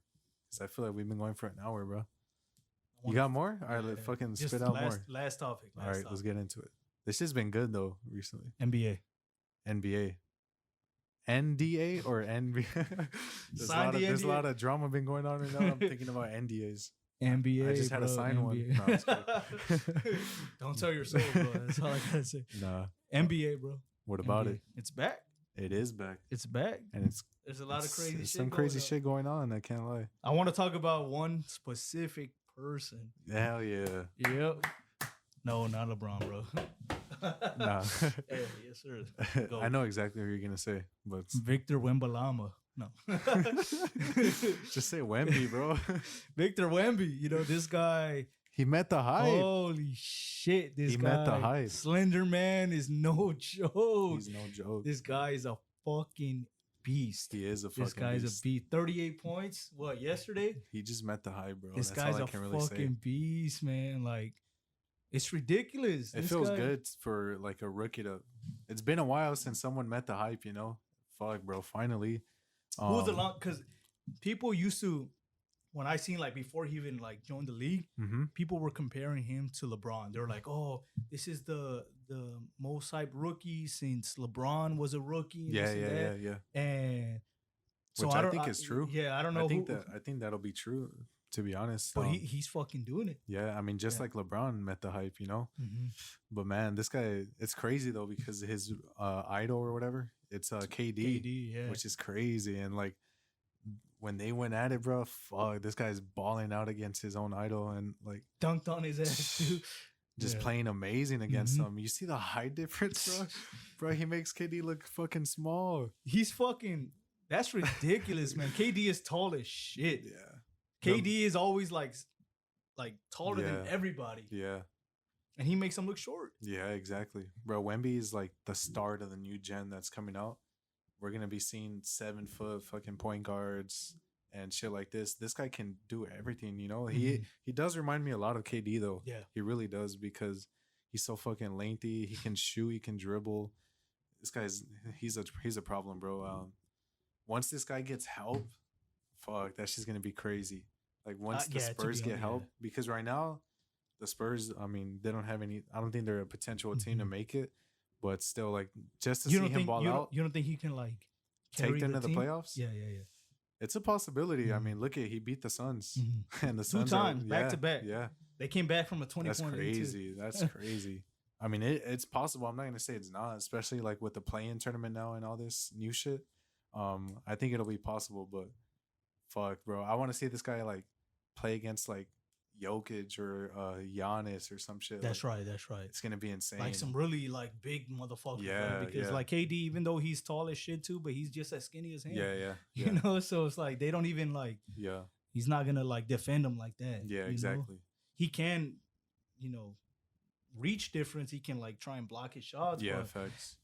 because I feel like we've been going for an hour, bro. You wanna- got more? All right, yeah, let's fucking just spit out last, more. Last topic. All right, let's get into it. This has been good though recently. NBA. NBA. NDA or NBA? Sign the There's a NDA. lot of drama been going on right now. I'm thinking about NDAs. NBA. I just had to bro, sign one. NBA. No, I'm just kidding. Don't tell your soul, bro. That's all I gotta say. Nah. NBA, bro. What about NBA. it? It's back. It is back. It's back. And There's a lot of crazy shit. Some crazy shit going on. I can't lie. I want to talk about one specific person. Hell yeah. Yep. No, not LeBron, bro. Nah. Hey, yes, sir. Go. I know exactly who you're gonna say, but Victor Wembanyama. No. just say Wemby, bro. Victor Wemby. You know, this guy. He met the hype. Holy shit. This He guy. met the hype. Slender Man is no joke. He's no joke. This guy is a fucking beast. He is a fucking This guy's beast. a beast. 38 points. What, yesterday? He just met the hype, bro. This That's guy's all I a can really say. fucking beast, man. Like, it's ridiculous. It This feels guy- good for like a rookie to. It's been a while since someone met the hype, you know. Fuck, bro. Finally. Who was the long? Because people used to, when I seen like before he even like joined the league, Mm-hmm. people were comparing him to LeBron. They were like, "Oh, this is the most hyped rookie since LeBron was a rookie." And Yeah, this and yeah, that. yeah, yeah. And so Which I, I don't, think is true. Yeah, I don't know. I think that'll be true. To be honest, but he's fucking doing it. yeah, I mean, just Yeah. like LeBron met the hype, you know. Mm-hmm. But man, this guy, it's crazy though because his idol or whatever, it's KD, KD, yeah. which is crazy. And like when they went at it, bro, fuck, this guy's balling out against his own idol and like Dunked on his ass too. just Yeah. playing amazing against Mhm. him. You see the height difference, bro? Bro, he makes KD look fucking small. He's fucking. That's ridiculous, man. KD is tall as shit. Yeah. KD is always like taller than Yeah. everybody, Yeah. and he makes them look short. Yeah, exactly. Bro, Wemby is like the start of the new gen that's coming out. We're gonna be seeing 7-foot fucking point guards and shit like this. This guy can do everything, you know. Mhm. He does remind me a lot of KD though. Yeah. He really does because he's so fucking lengthy. He can shoot, he can dribble. This guy's he's a problem, bro. Once this guy gets help, fuck, that's just gonna be crazy. Like once the Yeah, to Spurs be get honest, help, yeah. because right now the Spurs, I mean, they don't have any. I don't think they're a potential team to Mhm. make it, but still, like just to You see don't him think ball out, you don't think he can like take carry them to the team? playoffs. Yeah, yeah, yeah. It's a possibility. I Mhm. mean, look at he beat the Suns, Mhm. and the 2 Suns times, are, back to back. Yeah, They came back from a 20 that's point lead, too. crazy. That's crazy. I mean, it's possible. I'm not gonna say it's not, especially like with the play-in tournament now and all this new shit. I think it'll be possible, but fuck, bro, I want to see this guy like play against like Jokic or Giannis or some shit. That's like, right. That's right. It's gonna be insane. Like some really like big motherfuckers. Yeah, right? Because yeah. like KD, even though he's tall as shit too, but he's just as skinny as him. yeah, yeah, You know, so it's like they don't even like. yeah, He's not gonna like defend him like that. yeah, you know? exactly. He can, reach difference. He can like try and block his shots. Yeah, facts.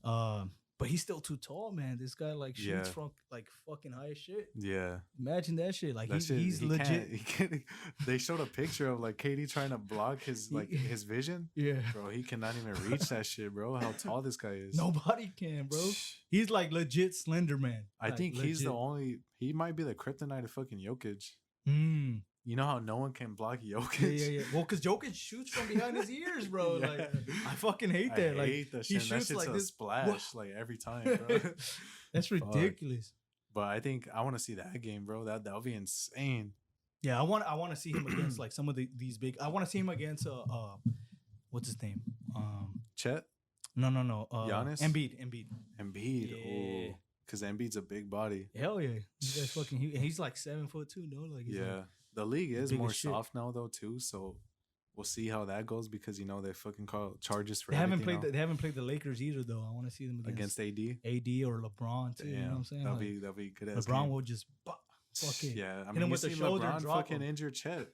But he's still too tall, man. This guy like shoots Yeah. from like fucking high as shit. Yeah, Imagine that shit. Like that shit, he's he legit. Can't, he can't, they showed a picture of like KD trying to block his like his vision. Yeah. Bro, he cannot even reach that shit, bro. How tall this guy is. Nobody can, bro. He's like legit Slender Man. I Like, think he's the legit. only. He might be the kryptonite of fucking Jokic. Mm. You know how no one can block Jokic? Yeah, yeah, yeah. Well, because Jokic shoots from behind his ears, bro. Yeah. Like, I fucking hate I that. Like, hate that he shit. That shoots shit's like a this. splash like every time, bro. That's ridiculous. But I think I want to see that game, bro. That'll be insane. Yeah, I want to see him against like some of these big. I want to see him against what's his name? Chet, No. Giannis? Embiid. Embiid. Yeah. Oh, because Embiid's a big body. Hell yeah, this guy's fucking. He's like 7'2", no? Like he's Yeah. like, The league is big as more shit. soft now though too, so we'll see how that goes because they fucking call charges for they haven't everything played. now They haven't played the Lakers either, though. I want to see them against AD. AD or LeBron too. Damn, You know what I'm saying? that'll Like, be good. Ass LeBron game. will just fucking Yeah, I him mean, you with the see shoulder LeBron drop fucking him. injured Chet.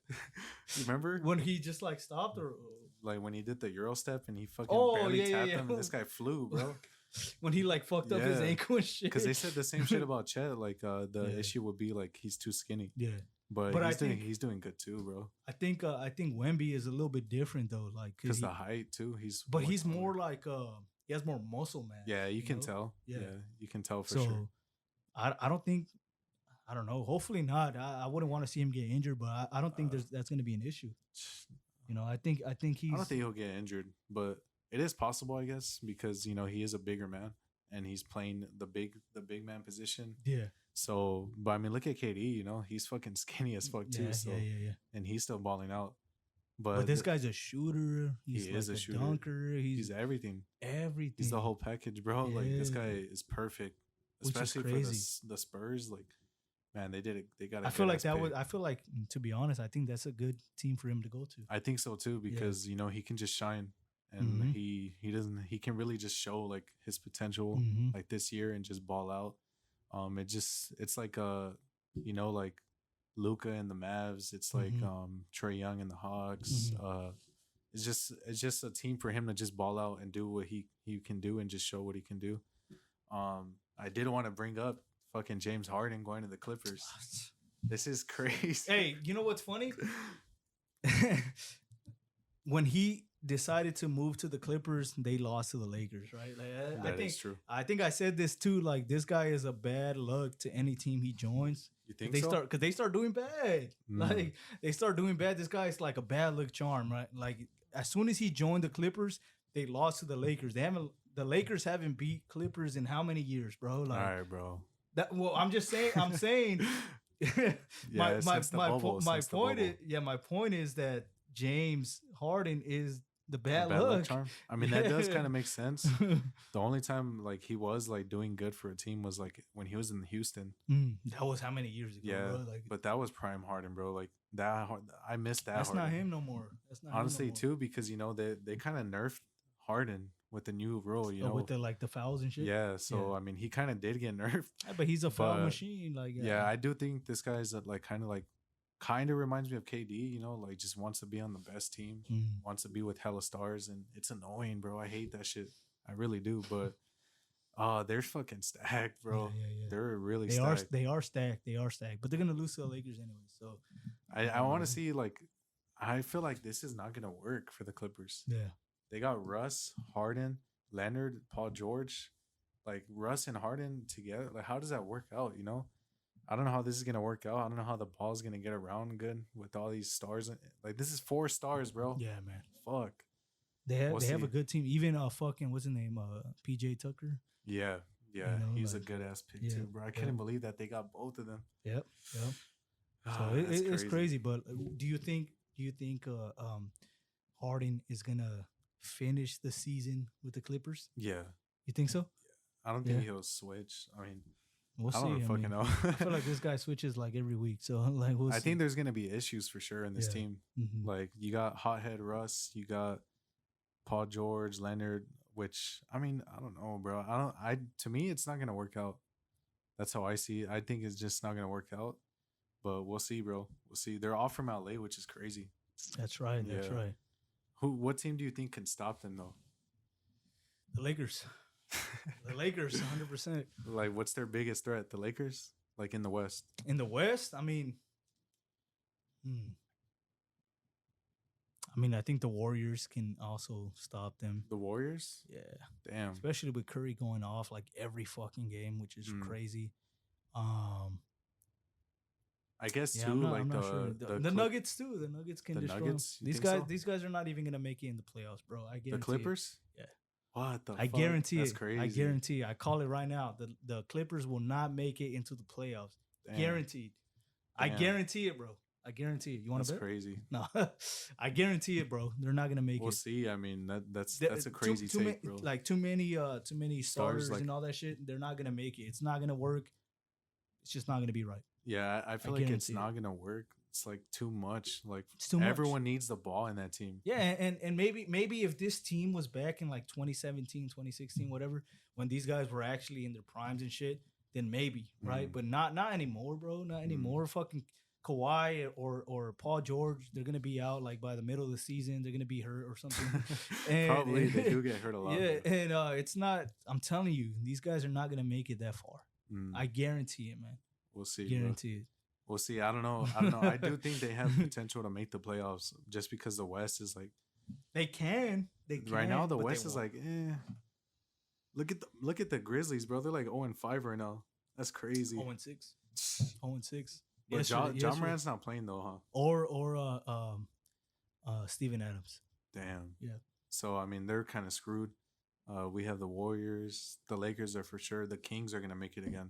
You remember when he just like stopped or like when he did the Euro step and he fucking Oh, barely yeah, tapped yeah. him and this guy flew, bro. when he like fucked up his Yeah. ankle and shit. Because they said the same shit about Chet. Like the Yeah. issue would be like he's too skinny, yeah. but But I he's doing good too, bro. I think Wemby is a little bit different though, like Because he- the height too, but he's taller. more like he has more muscle mass. Yeah, you can know? tell. Yeah. Yeah, you can tell for So sure. I don't think I don't know. Hopefully not. I wouldn't want to see him get injured, but I don't think that's going to be an issue. You know, I think he's. I don't think he'll get injured, but it is possible, I guess, because he is a bigger man and he's playing the big man position. Yeah. So, but I mean, look at KD. He's fucking skinny as fuck too. Yeah, So, yeah, yeah, yeah. and he's still balling out. But But this guy's a shooter. he He's is like a a shooter. dunker. He's He's everything. everything. He's the whole package, bro. Like this Yeah. guy is perfect, Which is especially for crazy. the Spurs. Like, man, they did it. They got. I feel like that was. I feel like, to be honest, I think that's a good team for him to go to. I think so too because he can just shine, and Mhm. he doesn't. He can really just show like his potential Mhm. like this year and just ball out. It's like like Luca and the Mavs. It's like Trey Young and the Hawks. Mhm. It's just a team for him to just ball out and do what he can do and just show what he can do. I did want to bring up fucking James Harden going to the Clippers. This is crazy. Hey, you know what's funny? When he decided to move to the Clippers, they lost to the Lakers, right? Like, That is true. I think I said this too. Like, this guy is a bad luck to any team he joins. You think They so? start because they start doing bad. Mm. Like, they start doing bad. This guy is like a bad luck charm, right? Like, as soon as he joined the Clippers, they lost to the Lakers. The Lakers haven't beat Clippers in how many years, bro? Like, All right, bro. well, I'm just saying. I'm saying. Yeah, since the bubble, my since the point bubble. is my point is that James Harden is the bad, Bad luck luck. charm. I mean, that does kind of make sense. The only time like he was like doing good for a team was like when he was in Houston. That was how many years ago? Yeah, bro? Like, but that was prime Harden, bro. Like that, I missed that. that's Harden. not him no more. That's not Honestly, him no too, because they kind of nerfed Harden with the new rule. more. With the fouls and shit. Yeah. So I mean, he kind of did get nerfed. Yeah, but he's a foul But, machine. Like, Yeah, I do think this guy's kind of reminds me of KD. Like just wants to be on the best team, wants to be with hella stars, and it's annoying, bro. I hate that shit. I really do. But they're fucking stacked, bro. Yeah. They're really They stacked. they are stacked. They are stacked. But they're gonna lose to the Lakers anyway. So I want to see I feel like this is not gonna work for the Clippers. yeah. They got Russ, Harden, Leonard, Paul George. Like Russ and Harden together. Like how does that work out? I don't know how this is gonna work out. I don't know how the ball's gonna get around good with all these stars. Like this is 4 stars, bro. Yeah, man. Fuck. They have We'll they have see. a good team. Even fucking what's his name? PJ Tucker. Yeah. He's a good ass pick too, bro. I couldn't believe that they got both of them. Yep. So That's it's crazy. But do you think Harden is gonna finish the season with the Clippers? Yeah. You think so? I don't think Yeah. he'll switch. I mean, We'll I see. don't fucking know. I feel like this guy switches like every week. So like we'll see. I think there's gonna be issues for sure in this Yeah. team. Mhm. Like you got hothead Russ, you got Paul George, Leonard. Which I mean, I don't know, bro. To me, it's not gonna work out. That's how I see it. I think it's just not gonna work out. But we'll see, bro. We'll see. They're all from LA, which is crazy. That's right. That's Yeah. right. What team do you think can stop them though? The Lakers. The Lakers, 100%. Like, what's their biggest threat? The Lakers, like in the West. In the West, I mean, I think the Warriors can also stop them. The Warriors. Yeah. Damn. Especially with Curry going off like every fucking game, which is crazy. I guess Yeah, too. I'm not sure. The Nuggets too. The Nuggets can The destroy Nuggets? them. You These think guys, so? these guys are not even gonna make it in the playoffs, bro. I guarantee. The Clippers. Yeah. What the? I fuck? guarantee That's it. crazy. I guarantee. I call it right now. The Clippers will not make it into the playoffs. Damn. Guaranteed. I Damn. guarantee it, bro. I guarantee it. You want That's to bet? crazy. No, I guarantee it, bro. They're not gonna make We'll it. see. I mean, that's The- a crazy take, bro. Like too many starters like- and all that shit. They're not gonna make it. It's not gonna work. It's just not gonna be right. Yeah, I feel I like it's guarantee not gonna work. It's like too much. Like It's too much. everyone needs the ball in that team. Yeah, and maybe if this team was back in like 2017, 2016, whatever, when these guys were actually in their primes and shit, then maybe, right? But not anymore, bro. Not anymore. Fucking Kawhi or Paul George, they're gonna be out like by the middle of the season. They're gonna be hurt or something. Probably they do get hurt a lot. Yeah, but- and it's not. I'm telling you, these guys are not gonna make it that far. Mm, I guarantee it, man. we'll see. Bro. Guarantee it. We'll see. I don't know. I do think they have potential to make the playoffs just because the West is like They can. They can. right now. The but they West is won't. like, Look at the Grizzlies, bro. They're like 0-5 right now. That's crazy. 0-6. 0-6. But John Yesterday. Morant's not playing though, huh? Or Steven Adams. Damn. Yeah. So I mean, they're kind of screwed. We have the Warriors. The Lakers are for sure. The Kings are gonna make it again.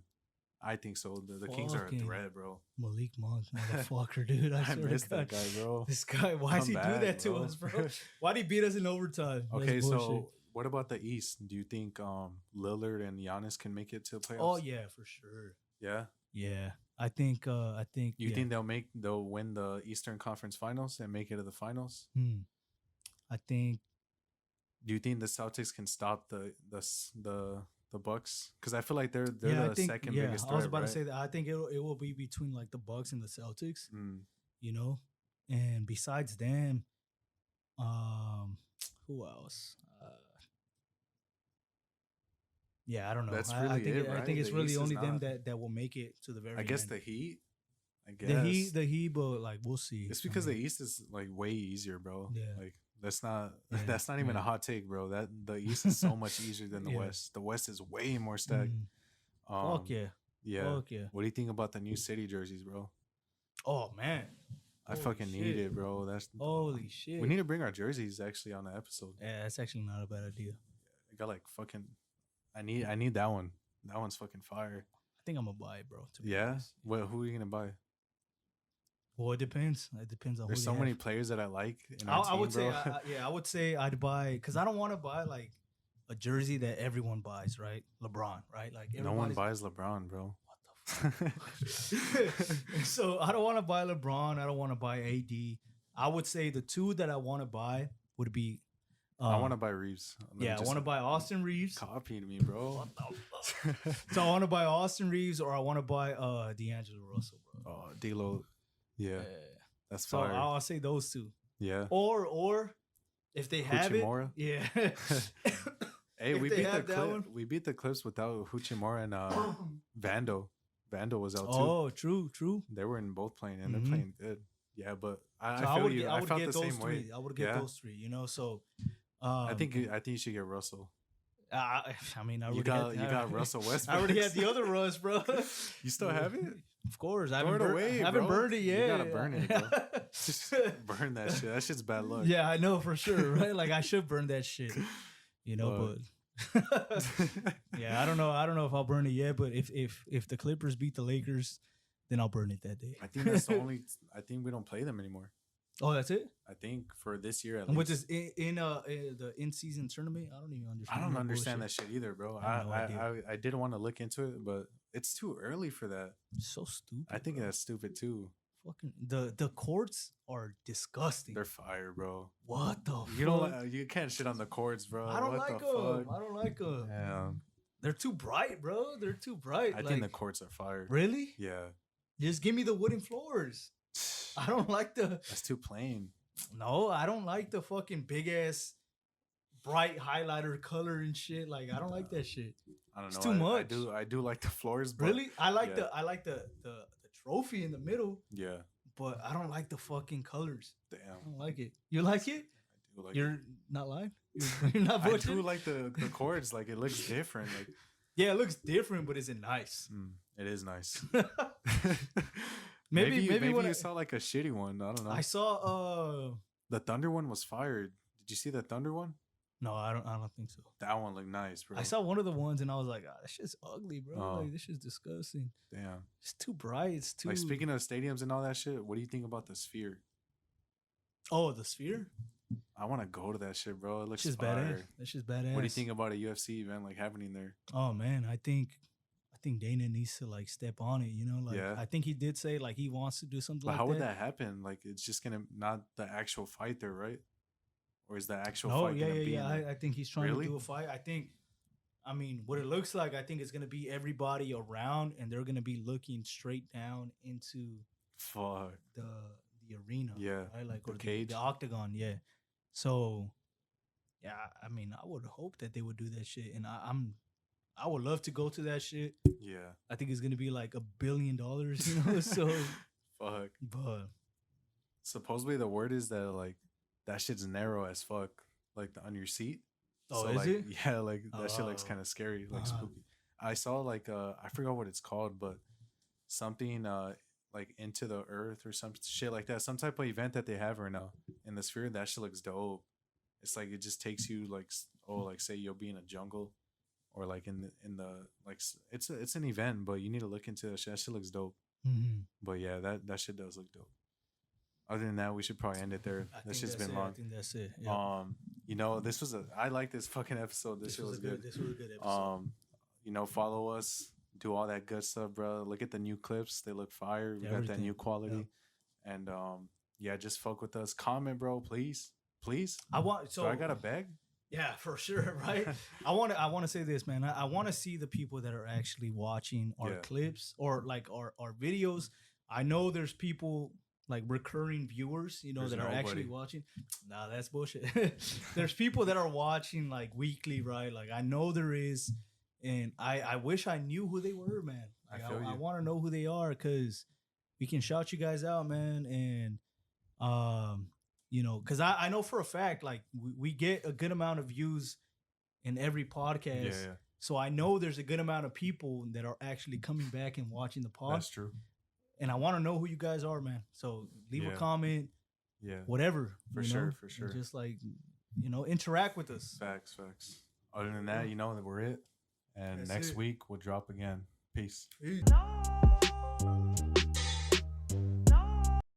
I think so. The Kings are a Fucking threat, bro. Malik Monk, motherfucker, dude. I I swear to miss that God. guy, bro. This guy, why does Come he do back, that to bro. us, bro? Why'd he beat us in overtime? That's Okay, bullshit. so what about the East? Do you think Lillard and Giannis can make it to the playoffs? Oh yeah, for sure. Yeah. Yeah. I think You yeah. think they'll win the Eastern Conference Finals and make it to the finals? I think Do you think the Celtics can stop the Bucks? Because I feel like they're yeah, I the think second yeah, biggest I was threat, about to right? say that I think it will be between like the Bucks and the Celtics, Mm, you know? And besides them, um who else? Yeah, I don't know. that's I really think it, I right? think it's The really East is only them not. that will make it to the very I guess end. the Heat. I The guess Heat, but like we'll see. it's I because the mean, East is like way easier, bro. yeah, Like that's not yeah, that's not even yeah. a hot take, bro. That the East is so much easier than the Yeah. West. The West is way more stacked. Mhm. Fuck Um, yeah. yeah. Fuck yeah. What do you think about the new city jerseys, bro? Oh man. I Holy fucking need shit. it, bro. That's Holy shit. we need to bring our jerseys actually on the episode. Yeah, that's actually not a bad idea. I got like fucking. I need that one. That one's fucking fire. I think I'm gonna buy it, bro. To be Yeah. honest. Well, who are you gonna buy? Well, it depends. It depends on There's who so they many have. players that I like in our I team, would say, bro. yeah, I would say I'd buy because I don't want to buy like a jersey that everyone buys, right? LeBron, right? Like No one everybody's buys LeBron, bro. what the fuck? So I don't want to buy LeBron. I don't want to buy AD. I would say the two that I want to buy would be. I want to buy Reeves. Let me Yeah, I just want to buy Austin Reeves. copied me, bro. So I want to buy Austin Reeves or I want to buy D'Angelo Russell, bro. Oh, D'Lo. Yeah, that's So fire. I'll say those two. Yeah. Or if they have Huchimura? it, yeah. Hey, if we they beat the have that one. we beat the Clips without Huchimura and Vando. Vando was out too. Oh, true. They were in both playing and Mhm. they're playing good. Yeah, but I So feel would you. get, I would felt get the those same three. way. I would get Yeah. those three. You know, so I think you should get Russell. I mean, I already You got had, got Russell Westbrook. I already had the other Russ, bro. You still have it? Of course, I Throw haven't, it away, I haven't bro. burned it You yet. gotta burn it, bro. Just burn that shit. That shit's bad luck. Yeah, I know for sure, right? Like I should burn that shit, you know. But yeah, I don't know. I don't know if I'll burn it yet. But if the Clippers beat the Lakers, then I'll burn it that day. I think that's the only. I think we don't play them anymore. Oh, that's it. I think for this year at And least. with this in the in season tournament, I don't even understand. I don't that understand bullshit. that shit either, bro. I have no idea. I did want to look into it, but it's too early for that. So stupid. I think bro. that's stupid too. Fucking the courts are disgusting. They're fire, bro. What the You don't fuck? you can't shit on the courts, bro. I don't What like the them. fuck? I don't like them. Yeah. They're too bright, bro. They're too bright. I think the courts are fire. Really? Yeah. Just give me the wooden floors. I don't like the. That's too plain. No, I don't like the fucking big ass bright highlighter color and shit. Like I don't like that shit. I don't know. It's too much. I do like the floors, but Really? I like yeah. the trophy in the middle, yeah. but I don't like the fucking colors. I Damn. don't like it. You like it? I do like You're not lying. You're not I butchering? do like the chords. Like it looks different. Like Yeah, it looks different, but is it nice? it is nice. maybe when you saw like a shitty one. I don't know. I saw The Thunder one was fired. Did you see the Thunder one? no, I don't think so. That one looked nice, bro. I saw one of the ones and I was like, that shit's ugly, bro. Oh. Like this shit's disgusting. Damn. It's too bright. It's too Like speaking of stadiums and all that shit, what do you think about the Sphere? Oh, the Sphere? I want to go to that shit, bro. It That looks shit's fire. badass. That shit's badass. What do you think about a UFC event like happening there? Oh man, I think Dana needs to like step on it, you know? Like Yeah. I think he did say like he wants to do something But like how that. would that happen? Like it's just gonna not the actual fight there, right? Or is the actual No, fight yeah, gonna be yeah, in yeah. there? I think he's trying Really? to do a fight. I mean, what it looks like, I think it's gonna be everybody around, and they're gonna be looking straight down into Fuck. the arena. Yeah, right? Like the or cage. the octagon. Yeah. So, yeah, I mean, I would hope that they would do that shit, and I would love to go to that shit. Yeah. I think it's gonna be like $1 billion, you know. So, Fuck. but Supposedly the word is that like that shit's narrow as fuck, like on your seat. Oh, so, is like, it? Yeah, like that shit looks Oh. kind of scary, like Uh-huh. spooky. I saw like I forgot what it's called, but something like Into the Earth or some shit like that. Some type of event that they have right now in the Sphere. That shit looks dope. it's like it just takes you like like say you'll be in a jungle or like in the like it's an event, but you need to look into that shit. That shit looks dope. Mhm. But yeah, that shit does look dope. Other than that, we should probably end it there. I That think shit's that's been it. I long. think that's it. Yeah. This was I like this fucking episode. This shit was good. This was a good episode. Follow us, do all that good stuff, bro. Look at the new clips; they look fire. We got that Everything. new quality, and yeah, just fuck with us. Comment, bro, please. I want So I got a bag. Yeah, for sure, right? I want to say this, man. I want to see the people that are actually watching our clips or like our videos. I know there's people like recurring viewers, that are actually watching. Nah, that's bullshit. There's people that are watching like weekly, right? Like I know there is, and I wish I knew who they were, man. Like, I want to know who they are because we can shout you guys out, man, and because I know for a fact, like we get a good amount of views in every podcast. Yeah. So I know there's a good amount of people that are actually coming back and watching the pod. That's true. And I want to know who you guys are, man. So leave a comment. Yeah. Whatever. For sure. Just like, interact with us. Facts. Other than that, that we're it. And next week we'll drop again. Peace. Peace.